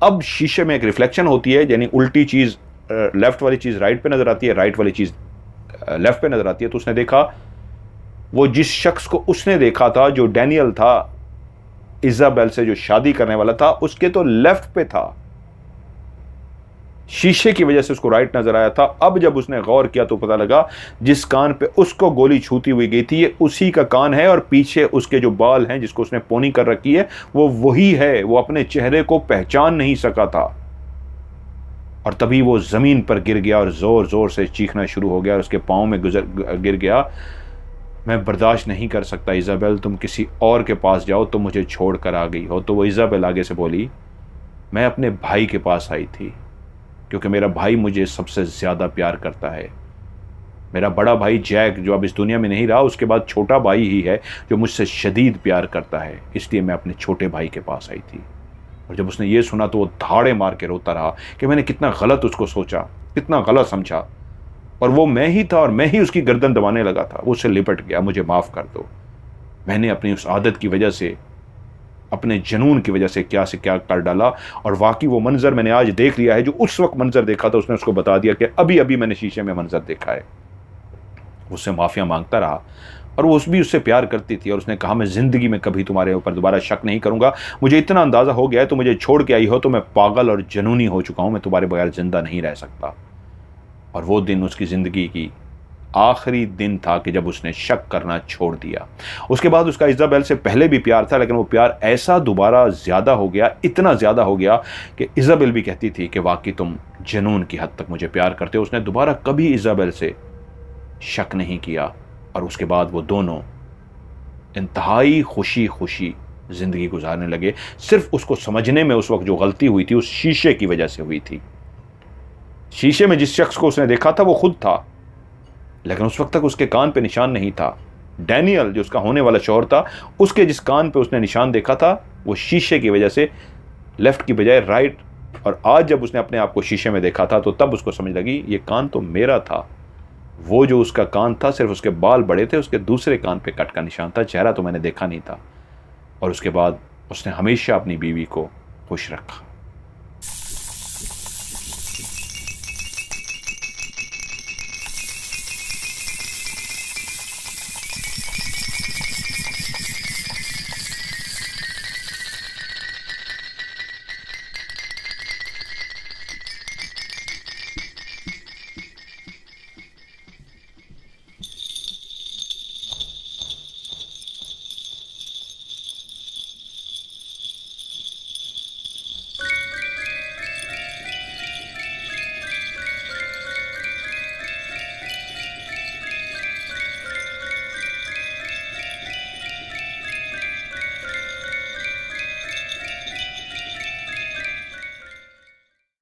अब शीशे में एक रिफ्लेक्शन होती है, यानी उल्टी चीज, लेफ्ट वाली चीज राइट पे नजर आती है, राइट वाली चीज लेफ्ट पे नजर आती है। तो उसने देखा वो जिस शख्स को उसने देखा था, जो डैनियल था, इज़ाबेल से जो शादी करने वाला था, उसके तो लेफ्ट पे था। शीशे की वजह से उसको राइट नजर आया था। अब जब उसने गौर किया तो पता लगा जिस कान पे उसको गोली छूती हुई गई थी ये उसी का कान है, और पीछे उसके जो बाल हैं जिसको उसने पोनी कर रखी है वो वही है। वो अपने चेहरे को पहचान नहीं सका था। और तभी वो जमीन पर गिर गया और जोर जोर से चीखना शुरू हो गया और उसके पांव में गिर गया। मैं बर्दाश्त नहीं कर सकता इज़ाबेल, तुम किसी और के पास जाओ, तुम मुझे छोड़ कर आ गई हो। तो वो इज़ाबेल आगे से बोली, मैं अपने भाई के पास आई थी क्योंकि मेरा भाई मुझे सबसे ज़्यादा प्यार करता है। मेरा बड़ा भाई जैक जो अब इस दुनिया में नहीं रहा, उसके बाद छोटा भाई ही है जो मुझसे शदीद प्यार करता है, इसलिए मैं अपने छोटे भाई के पास आई थी। और जब उसने ये सुना तो वो धाड़े मार के रोता रहा कि मैंने कितना गलत उसको सोचा, कितना गलत समझा, और वो मैं ही था और मैं ही उसकी गर्दन दबाने लगा था। वो उससे लिपट गया, मुझे माफ़ कर दो, मैंने अपनी उस आदत की वजह से, अपने जुनून की वजह से क्या से क्या कर डाला। और वाकई वो मंजर मैंने आज देख लिया है जो उस वक्त मंजर देखा था। उसने उसको बता दिया कि अभी अभी मैंने शीशे में मंजर देखा है। उससे माफ़िया मांगता रहा। और वो भी उससे प्यार करती थी। और उसने कहा मैं ज़िंदगी में कभी तुम्हारे ऊपर दोबारा शक नहीं करूँगा, मुझे इतना अंदाज़ा हो गया है, तो मुझे छोड़ के आई हो तो मैं पागल और जुनूनी हो चुका हूँ, मैं तुम्हारे बगैर ज़िंदा नहीं रह सकता। और वो दिन उसकी ज़िंदगी की आखिरी दिन था कि जब उसने शक करना छोड़ दिया। उसके बाद उसका इज़ाबेल से पहले भी प्यार था, लेकिन वो प्यार ऐसा दोबारा ज़्यादा हो गया, इतना ज़्यादा हो गया कि इज़ाबेल भी कहती थी कि वाकई तुम जुनून की हद तक मुझे प्यार करते हो। उसने दोबारा कभी इज़ाबेल से शक नहीं किया। और उसके बाद वो दोनों इंतहाई खुशी खुशी ज़िंदगी गुजारने लगे। सिर्फ उसको समझने में उस वक्त जो गलती हुई थी उस शीशे की वजह से हुई थी। शीशे में जिस शख्स को उसने देखा था वो खुद था, लेकिन उस वक्त तक उसके कान पे निशान नहीं था। डैनियल जो उसका होने वाला शौहर था, उसके जिस कान पे उसने निशान देखा था वो शीशे की वजह से लेफ्ट की बजाय राइट। और आज जब उसने अपने आप को शीशे में देखा था तो तब उसको समझ लगी ये कान तो मेरा था। वो जो उसका कान था सिर्फ उसके बाल बड़े थे, उसके दूसरे कान पे कट का निशान था, चेहरा तो मैंने देखा नहीं था। और उसके बाद उसने हमेशा अपनी बीवी को खुश रखा।